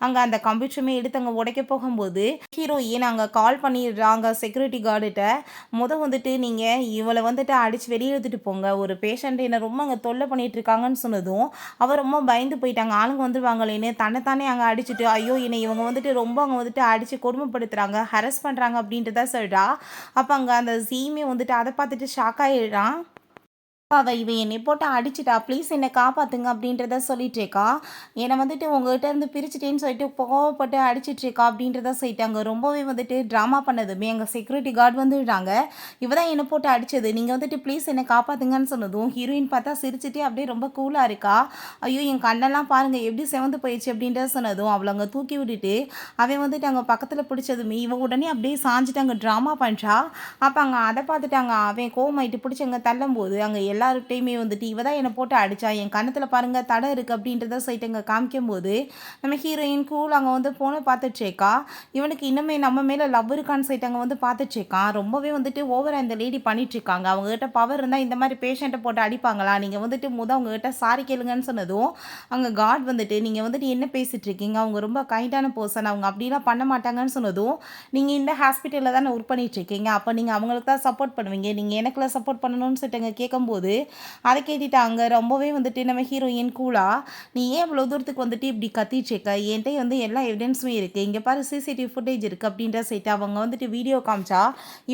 அங்கே அந்த கம்ப்யூட்டருமே எடுத்து அங்கே உடைக்க போகும்போது ஹீரோயின் அங்கே கால் பண்ணிடுறாங்க செக்யூரிட்டி கார்டுகிட்ட. வந்துட்டு நீங்கள் இவளை வந்துட்டு அடித்து வெளியே எடுத்துகிட்டு போங்க, ஒரு பேஷண்ட் என்னை ரொம்ப அங்கே தொல்லை பண்ணிட்டு இருக்காங்கன்னு சொன்னதும் அவர் ரொம்ப பயந்து போயிட்டாங்க, ஆளுங்க வந்துடுவாங்களேன்னு தன்னைத்தானே அங்கே அடிச்சுட்டு ஐயோ என்னை இவங்க வந்துட்டு ரொம்ப அங்கே வந்துட்டு அடித்து கொடுமைப்படுத்துகிறாங்க ஹரஸ் பண்ணுறாங்க அப்படின்றத சொல்கிறா. அப்போ அங்கே அந்த ஜீமே வந்துட்டு அதை பார்த்துட்டு ஷாக் ஆகிடுறான். இவ என்னை போட்டு அடிச்சிட்டா, ப்ளீஸ் என்னை காப்பாற்றுங்க அப்படின்றத சொல்லிட்டுருக்கா. என்னை வந்துட்டு உங்கள்கிட்ட இருந்து பிரிச்சுட்டேன்னு சொல்லிட்டு கோவப்பட்டு அடிச்சிட்ருக்கா அப்படின்றத சொல்லிட்டாங்க. ரொம்பவே வந்துட்டு ட்ராமா பண்ணதுமே எங்கள் செக்யூரிட்டி கார்டு வந்துடுறாங்க. இவ தான் என்னை போட்டு அடித்தது, நீங்கள் வந்துட்டு ப்ளீஸ் என்னை காப்பாற்றுங்கன்னு சொன்னதும் ஹீரோயின் பார்த்தா சிரிச்சுட்டே அப்படியே ரொம்ப கூலாக இருக்கா. ஐயோ என் கண்ணெல்லாம் பாருங்கள் எப்படி செவந்து போயிடுச்சு அப்படின்றத சொன்னதும் அவளை அங்கே தூக்கி விட்டுட்டு அவன் வந்துட்டு அங்கே பக்கத்தில் பிடிச்சதுமே இவன் உடனே அப்படியே சாஞ்சிட்டு அங்கே ட்ராமா பண்ணுறா. அப்போ அங்கே அதை பார்த்துட்டாங்க அவன் கோவமாயிட்டு பிடிச்சி அங்கே தள்ளும்போது அங்கே எல்லார்கிட்டையுமே வந்துட்டு இவ தான் என்னை போட்டு அடித்தா, என் கன்னத்தில் பாருங்கள் தடை இருக்குது அப்படின்றத சொல்லிட்டு அங்கே காமிக்கும்போது நம்ம ஹீரோயின் கூல் அங்கே வந்து போன பார்த்துட்ருக்கா. இவனுக்கு இன்னுமே நம்ம மேலே லவ் இருக்கான்னு சொல்லிட்டு அங்கே வந்து பார்த்துட்ருக்கான். ரொம்பவே வந்துட்டு ஓவராக இந்த லேடி பண்ணிகிட்ருக்காங்க. அவங்ககிட்ட பவர் இருந்தால் இந்த மாதிரி பேஷண்ட்டை போட்டு அடிப்பாங்களா, நீங்கள் வந்துட்டு அவங்ககிட்ட சாரி கேளுங்கன்னு சொன்னதும் அங்கே காட் வந்துட்டு நீங்கள் வந்துட்டு என்ன பேசிகிட்டு இருக்கீங்க, அவங்க ரொம்ப கைண்டான பர்சன், அவங்க அப்படிலாம் பண்ண மாட்டாங்கன்னு சொன்னதும் நீங்கள் இந்த ஹாஸ்பிட்டலில் தானே ஒர்க் பண்ணிகிட்ருக்கீங்க, அப்போ நீங்கள் அவங்களுக்கு தான் சப்போர்ட் பண்ணுவீங்க, நீங்கள் எனக்குலாம் சப்போர்ட் பண்ணணும்னு சொல்லிட்டு அங்கே கேட்கும்போது அதை கேட்டுட்டாங்க. ரொம்பவே வந்துட்டு நம்ம ஹீரோயின் கூலா நீ ஏன் இவ்வளோ தூரத்துக்கு வந்துட்டு இப்படி கத்திட்டுருக்க, என்கிட்ட வந்து எல்லா எவிடன்ஸுமே இருக்குது, இங்கே பாரு சிசிடிவி ஃபுட்டேஜ் இருக்குது அப்படின்ற சைட்டு அவங்க வந்துட்டு வீடியோ காமிச்சா.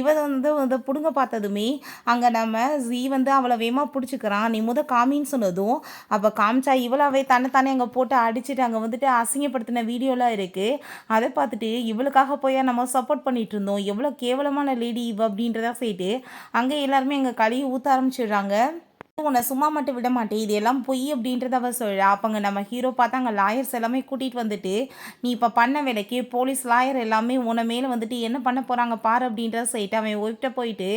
இவன் வந்து பிடுங்க பார்த்ததுமே அங்கே நம்ம ஜீ வந்து அவளை வேகமாக பிடிச்சிக்கிறான். நீ காமின்னு சொன்னதும் அப்போ காமிச்சா இவளாவே தன்னைத்தானே அங்கே போட்டு அடிச்சுட்டு அங்கே வந்துட்டு அசிங்கப்படுத்தின வீடியோலாம் இருக்குது. அதை பார்த்துட்டு இவளுக்காக போய் நம்ம சப்போர்ட் பண்ணிட்டு இருந்தோம், எவ்வளோ கேவலமான லேடி இவ அப்படின்றத சொல்லிட்டு அங்கே எல்லாருமே எங்கள் கழுவி ஊற்ற ஆரம்பிச்சிடுறாங்க. உன்னை சும்மா மட்டும் விட மாட்டேன், இது எல்லாம் பொய் அப்படின்றத அவள் சொல்கிறா. அப்போங்க நம்ம ஹீரோ பார்த்தா அங்கே லாயர்ஸ் எல்லாமே கூட்டிகிட்டு வந்துட்டு நீ இப்போ பண்ண வேலைக்கு போலீஸ் லாயர் எல்லாமே உன்னை மேலே வந்துட்டு என்ன பண்ண போகிறாங்க பாரு அப்படின்றத சொல்லிட்டு அவன் ஒய்ஃப்ட்ட போயிட்டு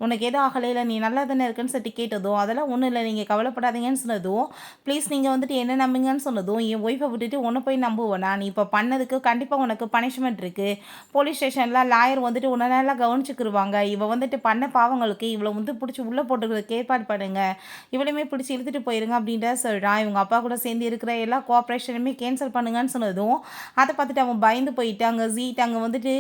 உனக்கு எதுவும் ஆகலையில் நீ நல்லா தானே இருக்குன்னு சொல்லிட்டு கேட்டதும் அதெல்லாம் ஒன்றும் இல்லை நீங்கள் கவலைப்படாதீங்கன்னு சொன்னதும் ப்ளீஸ் நீங்கள் வந்துட்டு என்ன நம்புங்கன்னு சொன்னதும் என் ஒய்ஃபை விட்டுட்டு உன்னை போய் நம்புவேனா, நீ இப்போ பண்ணதுக்கு கண்டிப்பாக உனக்கு பனிஷ்மெண்ட் இருக்குது, போலீஸ் ஸ்டேஷனில் லாயர் வந்துட்டு உன்னை நல்லா கவனிச்சுக்கிருவாங்க, இவள் வந்துட்டு பண்ண பாவங்களுக்கு இவ்வளோ வந்து பிடிச்சி உள்ளே போட்டுக்கிறதுக்கு ஏற்பாடு பண்ணுங்க, இவளையுமே பிடிச்சி இழுத்துட்டு போயிருங்க அப்படின்ற சொல்கிறான். இவங்க அப்பா கூட சேர்ந்து இருக்கிற எல்லா கோஆப்ரேஷனுமே கேன்சல் பண்ணுங்கன்னு சொன்னதும் அதை பார்த்துட்டு அவன் பயந்து போயிட்டு அங்கே ஜீட் அங்கே வந்துட்டு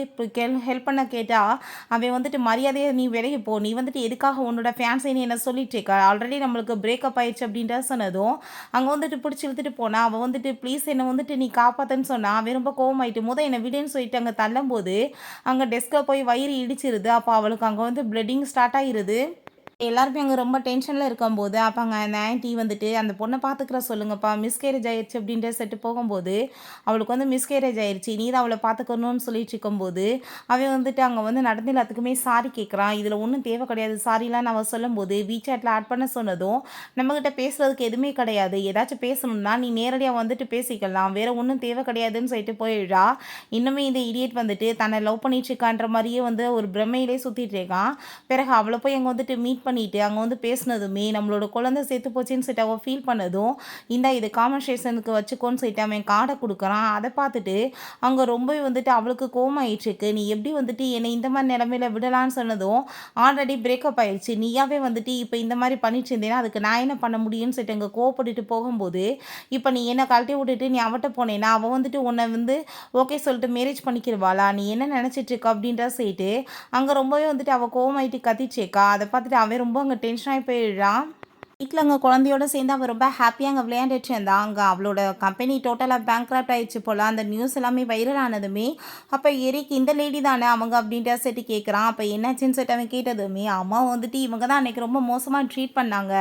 ஹெல்ப் பண்ண கேட்டால் அவன் வந்துட்டு மரியாதையை நீ விலகி போ, நீ வந்துட்டு எதுக்காக உன்னோட ஃபேன்ஸை நீ என்ன சொல்லிட்டு இருக்க, ஆல்ரெடி நம்மளுக்கு பிரேக்கப் ஆயிடுச்சு அப்படின்ற சொன்னதும் அங்கே வந்துட்டு பிடிச்சி இழுத்துட்டு போனா. அவன் வந்துட்டு ப்ளீஸ் என்னை வந்துட்டு நீ காப்பாற்றுன்னு சொன்னா. அவன் ரொம்ப கோவமாயிட்டு என்னை விடுன்னு சொல்லிட்டு அங்கே தள்ளும்போது அங்கே டெஸ்கில் போய் வயிறு இடிச்சிருது. அப்போ அவளுக்கு அங்கே வந்து பிளட்டிங் ஸ்டார்ட் ஆகிருது. எல்லாருமே அங்க ரொம்ப டென்ஷன்ல இருக்கும்போது, அப்ப அங்க அந்த ஆன்டி வந்துட்டு, "அந்த பொண்ண பார்த்துக்கிற சொல்லுங்கப்பா. மிஸ்கேரேஜ் ஆயிருச்சு" அப்படின்ட்டு சொல்லிட்டு போகும்போது, அவளுக்கு வந்து மிஸ்கேரேஜ் ஆயிருச்சு. நீ தான் அவள பார்த்துக்கணும்னு சொல்லிட்டு இருக்கும்போது, அவன் வந்துட்டு அங்க வந்து நடந்த எல்லாத்துக்குமே சாரி கேட்குறான். இதுல ஒண்ணும் தேவை கிடையாது. சாரிலாம் அவ சொல்லும்போது, WeChatல ஆட் பண்ண சொன்னதும், நம்மகிட்ட பேசுறதுக்கு எதுவுமே கிடையாது. ஏதாச்சும் பேசணும்னா, நீ நேரடியா வந்துட்டு பேசிக்கலாம். வேற ஒண்ணும் தேவை கிடையாதுன்னு சொல்லிட்டு போயிடுறா. இன்னுமே இந்த இடியட் வந்துட்டு தன்னை லவ் பண்ணிட்டு இருக்கான்ற மாரியே வந்து ஒரு பிரமையிலே சுத்திட்டு இருக்கான். பிறகு அவள போய் அங்க வந்துட்டு மீட் பண்ணிட்டு, அங்க வந்து பேசினதுமே, நம்மளோட குழந்தை செத்து போச்சுன்னு சொல்லிட்டு அவ ஃபீல் பண்ணதும், இந்தா இது கான்வர்சேஷனுக்கு வச்சுக்கோன்னு சொல்லிட்டு அவன் கார்ட குடுக்குறான். அத பார்த்துட்டு, அங்க ரொம்பவே வந்துட்டு அவளுக்கு கோவமாயிட்டுருக்கு. "நீ எப்படி வந்துட்டு என்னை இந்த மாரி நிலைமையில விடலான்னு சொன்னதும், ஆல்ரெடி பிரேக்கப் ஆயிருச்சு. நீயாவே வந்துட்டு இப்ப இந்த மாரி பண்ணிட்டு இருந்தேன்னா, அதுக்கு நான் என்ன பண்ண முடியும்னு" சொல்லிட்டு அங்க கோவப்பட்டுட்டு போகும்போது, இப்ப நீ என்ன கழட்டி விட்டுட்டு நீ அவட்ட போனேன்னா, அவ வந்துட்டு உன்ன வந்து ஓகே சொல்லிட்டு மேரேஜ் பண்ணிக்கிருவாளா? நீ என்ன நெனச்சிட்டு இருக்க? அப்படின்றத சொல்லிட்டு, அங்க ரொம்பவே வந்துட்டு அவ கோவமாயிட்டு கத்திட்ருக்கா. அத பார்த்துட்டு அவன் ரொம்ப அங்க டென்ஷன் ஆயி போயிடுறான். வீட்ல அங்க குழந்தையோட சேர்ந்து அவ ரொம்ப ஹாப்பியா அங்க விளையாண்டுட்டு இருந்தா. அங்க அவளோட கம்பெனி டோட்டலா பேங்க்ரப்ட் ஆயிடுச்சு போல. அந்த நியூஸ் எல்லாமே வைரல் ஆனதுமே, அப்ப எரிக் இந்த லேடி தானே அவங்க அப்படின்ட்டு சொல்லிட்டு கேட்குறான். அப்ப என்னாச்சுன்னு சொல்லிட்டு அவன் கேட்டதுமே, அம்மா வந்துட்டு இவங்க தான் அன்னைக்கு ரொம்ப மோசமா ட்ரீட் பண்ணாங்க.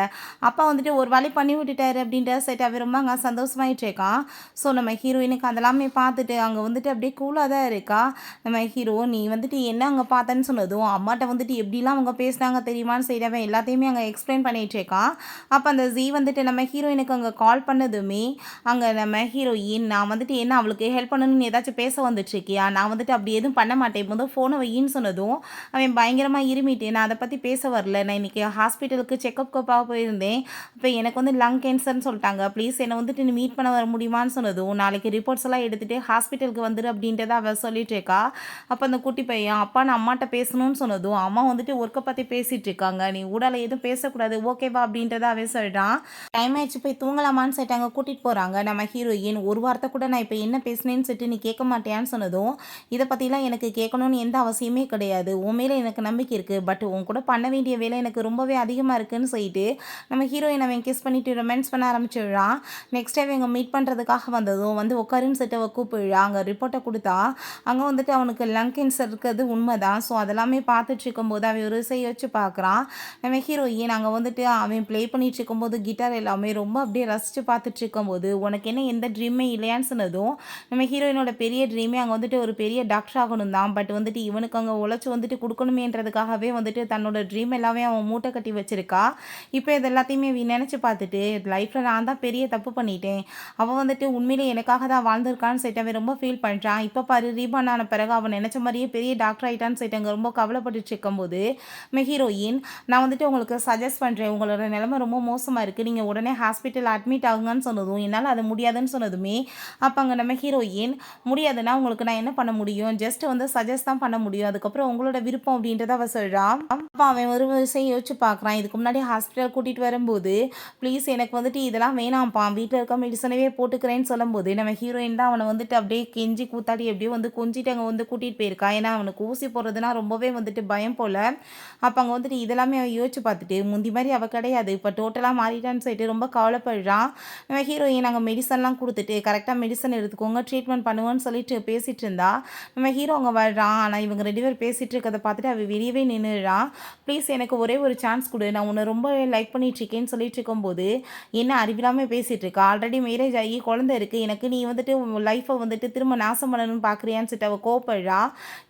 அப்பா வந்துட்டு ஒரு வழி பண்ணி விட்டுட்டாரு அப்படின்ட்டு சொல்லிட்டு அவன் ரொம்ப அங்க சந்தோஷமாயிட்டு இருக்கான். ஸோ நம்ம ஹீரோயினுக்கு அதெல்லாமே பார்த்துட்டு அங்க வந்துட்டு அப்படியே கூலா தான் இருக்கா. நம்ம ஹீரோ நீ வந்துட்டு என்ன அங்க பார்த்தேன்னு சொன்னதும், அம்மாட்ட வந்துட்டு எப்படிலாம் அவங்க பேசினாங்க தெரியுமான்னு சொல்லிட்டு அவன் எல்லாத்தையுமே அங்க எக்ஸ்பிளைன் பண்ணிட்டு இருக்கான். அப்ப அந்த ஜீ வந்துட்டு நம்ம ஹீரோயினுக்கு அங்க கால் பண்ணதுமே, அங்க நம்ம ஹீரோயின், "நான் வந்துட்டு என்ன அவளுக்கு ஹெல்ப் பண்ணணும்னு ஏதாச்சும் பேச வந்துட்டுருக்கியா? நான் வந்துட்டு அப்படி எதுவும் பண்ண மாட்டேன். மொத ஃபோன வையின்னு" சொன்னதும், அவன் பயங்கரமா இருமிட்டு, "நான் அத பத்தி பேச வரல. நான் இன்னைக்கு ஹாஸ்பிட்டலுக்கு செக்கப்க்காக போயிருந்தேன். அப்ப எனக்கு வந்து லங் கேன்சர்ன்னு சொல்ட்டாங்க. ப்ளீஸ் என்ன வந்துட்டு நீ மீட் பண்ண வர முடியுமான்னு" சொன்னதும், "நாளைக்கு ரிப்போர்ட்ஸ் எல்லாம் எடுத்துட்டு ஹாஸ்பிட்டலுக்கு வந்துரு" அப்படின்றத அவ சொல்லிட்டு இருக்கா. அப்ப அந்த குட்டி பையன், "அப்பா நான் அம்மாட்ட பேசணும்னு" சொன்னதும், அம்மா வந்துட்டு ஒர்க்க பத்தி பேசிட்டு இருக்காங்க. "நீ ஊடால எதுவும் பேசக்கூடாது. ஓகேவா?" அப்படின்றத அவன் சொல்றான். டைம் ஆயிடுச்சு போய் தூங்கலாமான்னு சொல்லிட்டு அங்க கூட்டிட்டு போறாங்க. நம்ம ஹீரோயின், "ஒரு வார்த்தை கூட நான் இப்ப என்ன பேசினேன்னு சொல்லிட்டு நீ கேட்க மாட்டியான்னு" சொன்னதும், "இத பத்திலாம் எனக்கு கேட்கணும்னு எந்த அவசியமே கிடையாது. உன் மேல எனக்கு நம்பிக்கை இருக்கு. பட் உன் கூட பண்ண வேண்டிய வேலை எனக்கு ரொம்பவே அதிகமா இருக்குன்னு" சொல்லிட்டு, நம்ம ஹீரோயின் அவன் கிஸ் பண்ணிட்டு ரொமான்ஸ் பண்ண ஆரம்பிச்சிடுறான். நெக்ஸ்ட் டைம் இவங்க மீட் பண்றதுக்காக வந்ததும், வந்து உட்காருன்னு சொல்லிட்டு அவ கூப்பிடுறா. அங்க ரிப்போர்ட்ட குடுத்தா, அங்க வந்துட்டு அவனுக்கு லங் கேன்சர் இருக்கிறது உண்மைதான். ஸோ அதெல்லாமே பார்த்துட்டு இருக்கும்போது அவன் ஒரு விஷயம் யோசிச்சு பார்க்குறான். நம்ம ஹீரோயின் அங்க வந்துட்டு அவன் ப்ளே பண்ணிட்டு இருக்கும்போது கிட்டார் எல்லாமே ரொம்ப அப்படியே ரசிச்சு பார்த்துட்டு இருக்கும்போது, "உனக்கு என்ன எந்த ட்ரீமே இல்லையான்னு" சொன்னதும், நம்ம ஹீரோயினோட பெரிய ட்ரீமே அங்க வந்துட்டு ஒரு பெரிய டாக்டர் ஆகணும் தான். பட் வந்துட்டு இவனுக்கு அங்க உழைச்சு வந்துட்டு குடுக்கணுமேன்றதுக்காகவே வந்துட்டு தன்னோட ட்ரீம் எல்லாமே அவன் மூட்டை கட்டி வச்சிருக்கா. இப்ப இது எல்லாத்தையுமே இவன் நெனச்சு பார்த்துட்டு, லைஃப்ல நான் தான் பெரிய தப்பு பண்ணிட்டேன். அவ வந்துட்டு உண்மையிலே எனக்காக தான் வாழ்ந்திருக்கான்னு சொல்லிட்டு அவன் ரொம்ப ஃபீல் பண்றான். இப்ப பாரு ரீபான் ஆன பிறகு அவன் நெனச்ச மாரியே பெரிய டாக்டர் ஆயிட்டான்னு சொல்லிட்டு அங்க ரொம்ப கவலைப்பட்டுட்டு இருக்கும்போது, நம்ம ஹீரோயின், "நான் வந்துட்டு உங்களுக்கு சஜெஸ்ட் பண்றேன். உங்களோட நிலைமை ரொம்ப மோசமா இருக்கு. நீங்க உடனே ஹாஸ்பிட்டல் அட்மிட் ஆகுங்கன்னு" சொன்னதும், என்னால அது முடியாதுன்னு சொன்னதுமே, அப்ப அங்க நம்ம ஹீரோயின், "முடியாதுன்னா உங்களுக்கு நான் என்ன பண்ண முடியும்? ஜஸ்ட் வந்து சஜெஸ்ட் தான் பண்ண முடியும். அதுக்கப்புறம் உங்களோட விருப்பம்" அப்படின்றத அவ சொல்றா. அப்ப அவன் ஒரு விஷயம் யோசிச்சு பார்க்குறான். இதுக்கு முன்னாடி ஹாஸ்பிட்டல் கூட்டிட்டு வரும்போது, "ப்ளீஸ் எனக்கு வந்துட்டு இதெல்லாம் வேணாம்ப்பா. வீட்ல இருக்க மெடிசனவே போட்டுக்கிறேன்னு" சொல்லும்போது, நம்ம ஹீரோயின் தான் அவன வந்துட்டு அப்படியே கெஞ்சி கூத்தாடி எப்படியோ வந்து கொஞ்சிட்டு அங்க வந்து கூட்டிட்டு போயிருக்கா. ஏன்னா அவனுக்கு ஊசி போடுறதுன்னா ரொம்பவே வந்துட்டு பயம் போல. அப்ப அங்க வந்துட்டு இதெல்லாமே அவன் யோசிச்சு பார்த்துட்டு, முந்தி மாரி அவ கிடையாது. இப்ப டோட்டலா மாறிட்டான்னு சொல்லிட்டு ரொம்ப கவலைப்படுறான். நம்ம ஹீரோயின் அங்க மெடிசன்லாம் குடுத்துட்டு, "கரெக்ட்டா மெடிசன் எடுத்துக்கோங்க. ட்ரீட்மெண்ட் பண்ணுவோம்ன்னு" சொல்லிட்டு பேசிட்டு இருந்தா. நம்ம ஹீரோ அங்க வர்றான். ஆனா இவங்க 2 பேரும் பேசிட்டு இருக்கத பார்த்துட்டு அவ வெளியவே நின்னுடுறா. "ப்ளீஸ் எனக்கு ஒரே ஒரு சான்ஸ் குடு. நான் உன்ன ரொம்பவே லைக் பண்ணிட்டு இருக்கேன்னு" சொல்லிட்டு இருக்கும்போது, "என்ன அறிவில்லாம பேசிட்டு இருக்க? ஆல்ரெடி மேரேஜ் ஆகி குழந்தை இருக்கு. எனக்கு நீ வந்துட்டு உன் லைஃப்ப வந்துட்டு திரும்ப நாசம் பண்ணணும்னு பார்க்குறியான்னு" சொல்லிட்டு அவ கோவப்படுறா.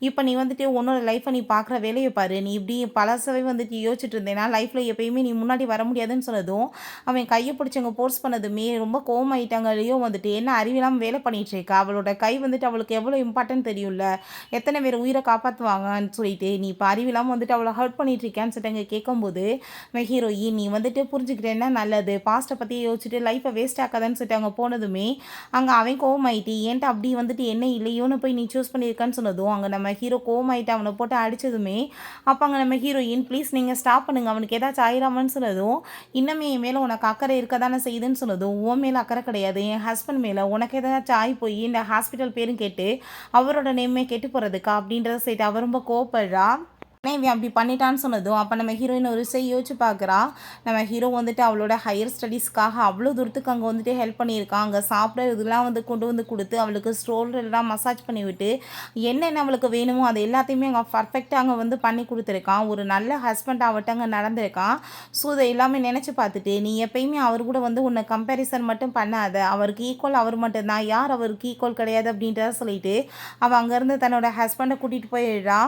"இப்ப நீ வந்துட்டு உன்னோட லைஃப்ப நீ பார்க்குற வேலைய பாரு. நீ இப்படி பழசவே வந்துட்டு யோசிச்சுட்டு இருந்தேன்னா, லைஃப்ல எப்பயுமே நீ முன்னாடி வர முடியாதுன்னு" சொன்னதும், அவன் கைய பிடிச்சு அங்க ஃபோர்ஸ் பண்ணதுமே ரொம்ப கோவமாயிட்டாங்க. லியோ வந்துட்டு, "என்ன அறிவில்லாம வேலை பண்ணிட்டு இருக்க? அவளோட கை வந்துட்டு அவளுக்கு எவ்வளோ இம்பார்ட்டன்ட் தெரியும்ல? எத்தன பேர் உயிர காப்பாத்துவாங்கன்னு சொல்லிட்டு, நீ இப்ப அறிவில்லாம வந்துட்டு அவள ஹர்ட் பண்ணிட்டு இருக்கியான்னு" சொல்லிட்டு அங்க கேட்கும்போது, நம்ம ஹீரோயின், "நீ வந்துட்டு புரிஞ்சுக்கிட்டேன்னா நல்லது. பாஸ்ட்ட பத்தி யோசிச்சுட்டு லைஃப்ப வேஸ்ட் ஆக்காதன்னு" சொல்லிட்டு அங்க போனதுமே, அங்க அவன் கோவமாயிட்டு, "ஏன்ட்ட அப்படி வந்துட்டு என்ன இல்லையோன்னு போய் நீ சூஸ் பண்ணியிருக்கன்னு" சொன்னதும், அங்க நம்ம ஹீரோ கோவமாயிட்டு அவன போட்டு அடிச்சதுமே, அப்ப அங்க நம்ம ஹீரோயின், "ப்ளீஸ் நீங்க ஸ்டாப் பண்ணுங்க. அவனுக்கு ஏதாச்சும் ஆயிராமான்னு" சொன்னதும், "இன்னுமே என் மேல உனக்கு அக்கறை இருக்க தானே செய்யுதுன்னு" சொன்னதும், "உன் மேல அக்கறை கிடையாது. என் ஹஸ்பண்ட் மேல. உனக்கு ஏதாச்சும் ஆயி போயி இந்த ஹாஸ்பிட்டல் பேரும் கெட்டு, அவரோட நேமே கெட்டு போறதுக்கா?" அப்படின்றத சொல்லிட்டு அவ ரொம்ப கோவப்படுறா. ஏன்னா இவன் அப்படி பண்ணிட்டான்னு சொன்னதும் அப்போ நம்ம ஹீரோயின் ஒரு விஷயம் யோசிச்சு பார்க்குறா. நம்ம ஹீரோ வந்துட்டு அவளோட ஹையர் ஸ்டடீஸ்க்காக அவ்வளோ தூரத்துக்கு அங்கே வந்துட்டு ஹெல்ப் பண்ணியிருக்கான். அங்கே சாப்பிட இதெல்லாம் வந்து கொண்டு வந்து கொடுத்து அவளுக்கு ஸ்ட்ரோலர்லாம் மசாஜ் பண்ணி விட்டு என்னென்ன அவளுக்கு வேணுமோ அது எல்லாத்தையுமே அங்கே பர்ஃபெக்டாக அங்கே வந்து பண்ணி கொடுத்துருக்கான். ஒரு நல்ல ஹஸ்பண்ட் அவட்ட அங்கே நடந்திருக்கான். ஸோ இதை எல்லாமே நினச்சி பார்த்துட்டு நீ எப்பயுமே அவர் கூட வந்து உன்னை கம்பேரிசன் மட்டும் பண்ணாத, அவருக்கு ஈக்குவல் அவர் மட்டும்தான், யார் அவருக்கு ஈக்குவல் கிடையாது அப்படின்றத சொல்லிட்டு அவள் அங்கேருந்து தன்னோட ஹஸ்பண்டை கூட்டிகிட்டு போயிடுறா.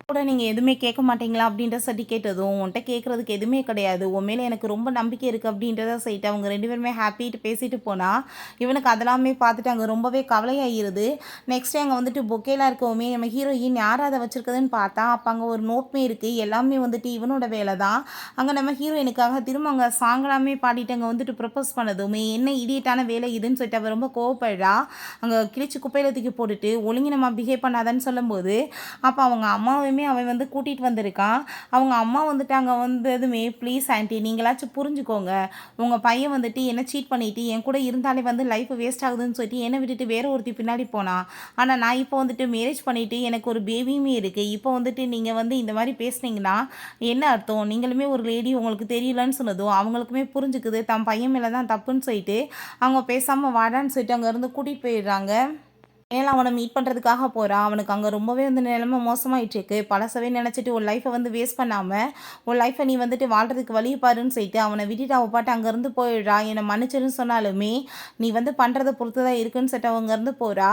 கூட நீங்கள் எதுவுமே கேட்க மாட்டீங்களா அப்படின்ற சொல்லி கேட்டதும் உன்கிட்ட கேட்குறதுக்கு எதுவுமே கிடையாது, உன் மேலே எனக்கு ரொம்ப நம்பிக்கை இருக்குது அப்படின்றத சொல்லிட்டு அவங்க 2 பேருமே ஹாப்பிட்டு பேசிட்டு போனால் இவனுக்கு அதெல்லாமே பார்த்துட்டு அங்கே ரொம்பவே கவலையாகிடுது. நெக்ஸ்ட் அங்கே வந்துட்டு பொக்கேலாம் இருக்கவுமே நம்ம ஹீரோயின் யார் அதை வச்சுருக்குதுன்னு பார்த்தா அப்போ அங்கே ஒரு நோட்மே இருக்குது, எல்லாமே வந்துட்டு இவனோட வேலை தான். அங்கே நம்ம ஹீரோயினுக்காக திரும்ப அங்கே சாங்கலாமே பாடிட்டு அங்கே வந்துட்டு ப்ரப்போஸ் பண்ணதுமே என்ன இடியட்டான வேலை இதுன்னு சொல்லிட்டு அவள் ரொம்ப கோவப்படுறா. அங்கே கிழிச்சு குப்பையில் தூக்கி போட்டுட்டு ஒழுங்கினமாக பிஹேவ் பண்ணாதான்னு சொல்லும்போது அப்போ அவங்க அம்மாவையுமே அவன் வந்து கூட்டிகிட்டு வந்திருக்கான். அவங்க அம்மா வந்துட்டு அங்கே வந்ததுமே ப்ளீஸ் ஆண்டி நீங்களாச்சும் புரிஞ்சுக்கோங்க, உங்கள் பையன் வந்துட்டு என்ன சீட் பண்ணிவிட்டு என் கூட இருந்தாலே வந்து லைஃப் வேஸ்ட் ஆகுதுன்னு சொல்லிட்டு என்னை விட்டுட்டு வேற ஒருத்தி பின்னாடி போனான். ஆனால் நான் இப்போ வந்துட்டு மேரேஜ் பண்ணிவிட்டு எனக்கு ஒரு பேபியுமே இருக்குது, இப்போ வந்துட்டு நீங்கள் வந்து இந்த மாதிரி பேசுனீங்கன்னா என்ன அர்த்தம், நீங்களுமே ஒரு லேடி உங்களுக்கு தெரியலன்னு சொன்னதும் அவங்களுக்குமே புரிஞ்சுக்குது தன் பையன் மேலே தான் தப்புன்னு சொல்லிட்டு அவங்க பேசாமல் வாடான்னு சொல்லிட்டு அங்கேருந்து கூட்டிகிட்டு போயிடுறாங்க. ஏன்னா அவனை மீட் பண்ணுறதுக்காக போகிறான். அவனுக்கு அங்கே ரொம்பவே வந்து நிலைமை மோசமாயிட்டுருக்கு. பழசவே நினச்சிட்டு உன் லைஃப்பை வந்து வேஸ்ட் பண்ணாமல் உன் லைஃப்பை நீ வந்துட்டு வாழ்கிறதுக்கு வழியை பாருன்னு சொல்லிட்டு அவனை விட்டுட்டு அவள் பாட்டு அங்கேருந்து போயிடுறா. என்னை மன்னிச்சிருன்னு சொன்னாலுமே நீ வந்து பண்ணுறத பொறுத்து தான் இருக்குன்னு சொல்லிட்டு அவங்கேருந்து போகிறா.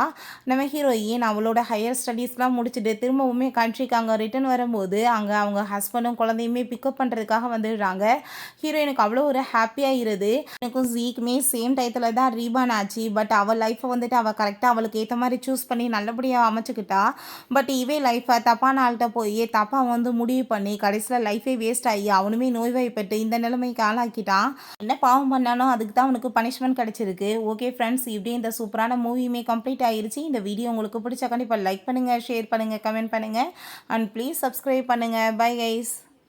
நம்ம ஹீரோயின் அவளோட ஹையர் ஸ்டடீஸ்லாம் முடிச்சுட்டு திரும்பவுமே கண்ட்ரிக்கு அங்கே ரிட்டர்ன் வரும்போது அங்கே அவங்க ஹஸ்பண்டும் குழந்தையுமே பிக்கப் பண்ணுறதுக்காக வந்துடுறாங்க. ஹீரோயினுக்கு அவ்வளோ ஒரு ஹாப்பியாகிருது. எனக்கும் ஜீக்குமே சேம் டயத்தில் தான் ரீபான் ஆச்சு. பட் அவள் லைஃப்பை வந்துட்டு அவள் கரெக்டாக அவளுக்கு ஏற்ற மாதிரி சூஸ் பண்ணி நல்லபடியாக அமைச்சுக்கிட்டா. பட் இவே லைஃப்பை தப்பான ஆள்கிட்ட போய் தப்பாக வந்து முடிவு பண்ணி கடைசியில் லைஃபே வேஸ்ட் ஆகி அவனுமே நோய்வாய்ப்பட்டு இந்த நிலைமைக்கு ஆளாக்கிட்டான். என்ன பாவம் பண்ணானோ அதுக்கு தான் அவனுக்கு பனிஷ்மெண்ட் கிடைச்சிருக்கு. ஓகே ஃப்ரெண்ட்ஸ், இப்படி இந்த சூப்பரான மூவியுமே கம்ப்ளீட் ஆயிருச்சு. இந்த வீடியோ உங்களுக்கு பிடிச்சா கண்டிப்பாக லைக் பண்ணுங்கள், ஷேர் பண்ணுங்கள், கமெண்ட் பண்ணுங்கள் அண்ட் ப்ளீஸ் சப்ஸ்கிரைப் பண்ணுங்கள். Bye guys.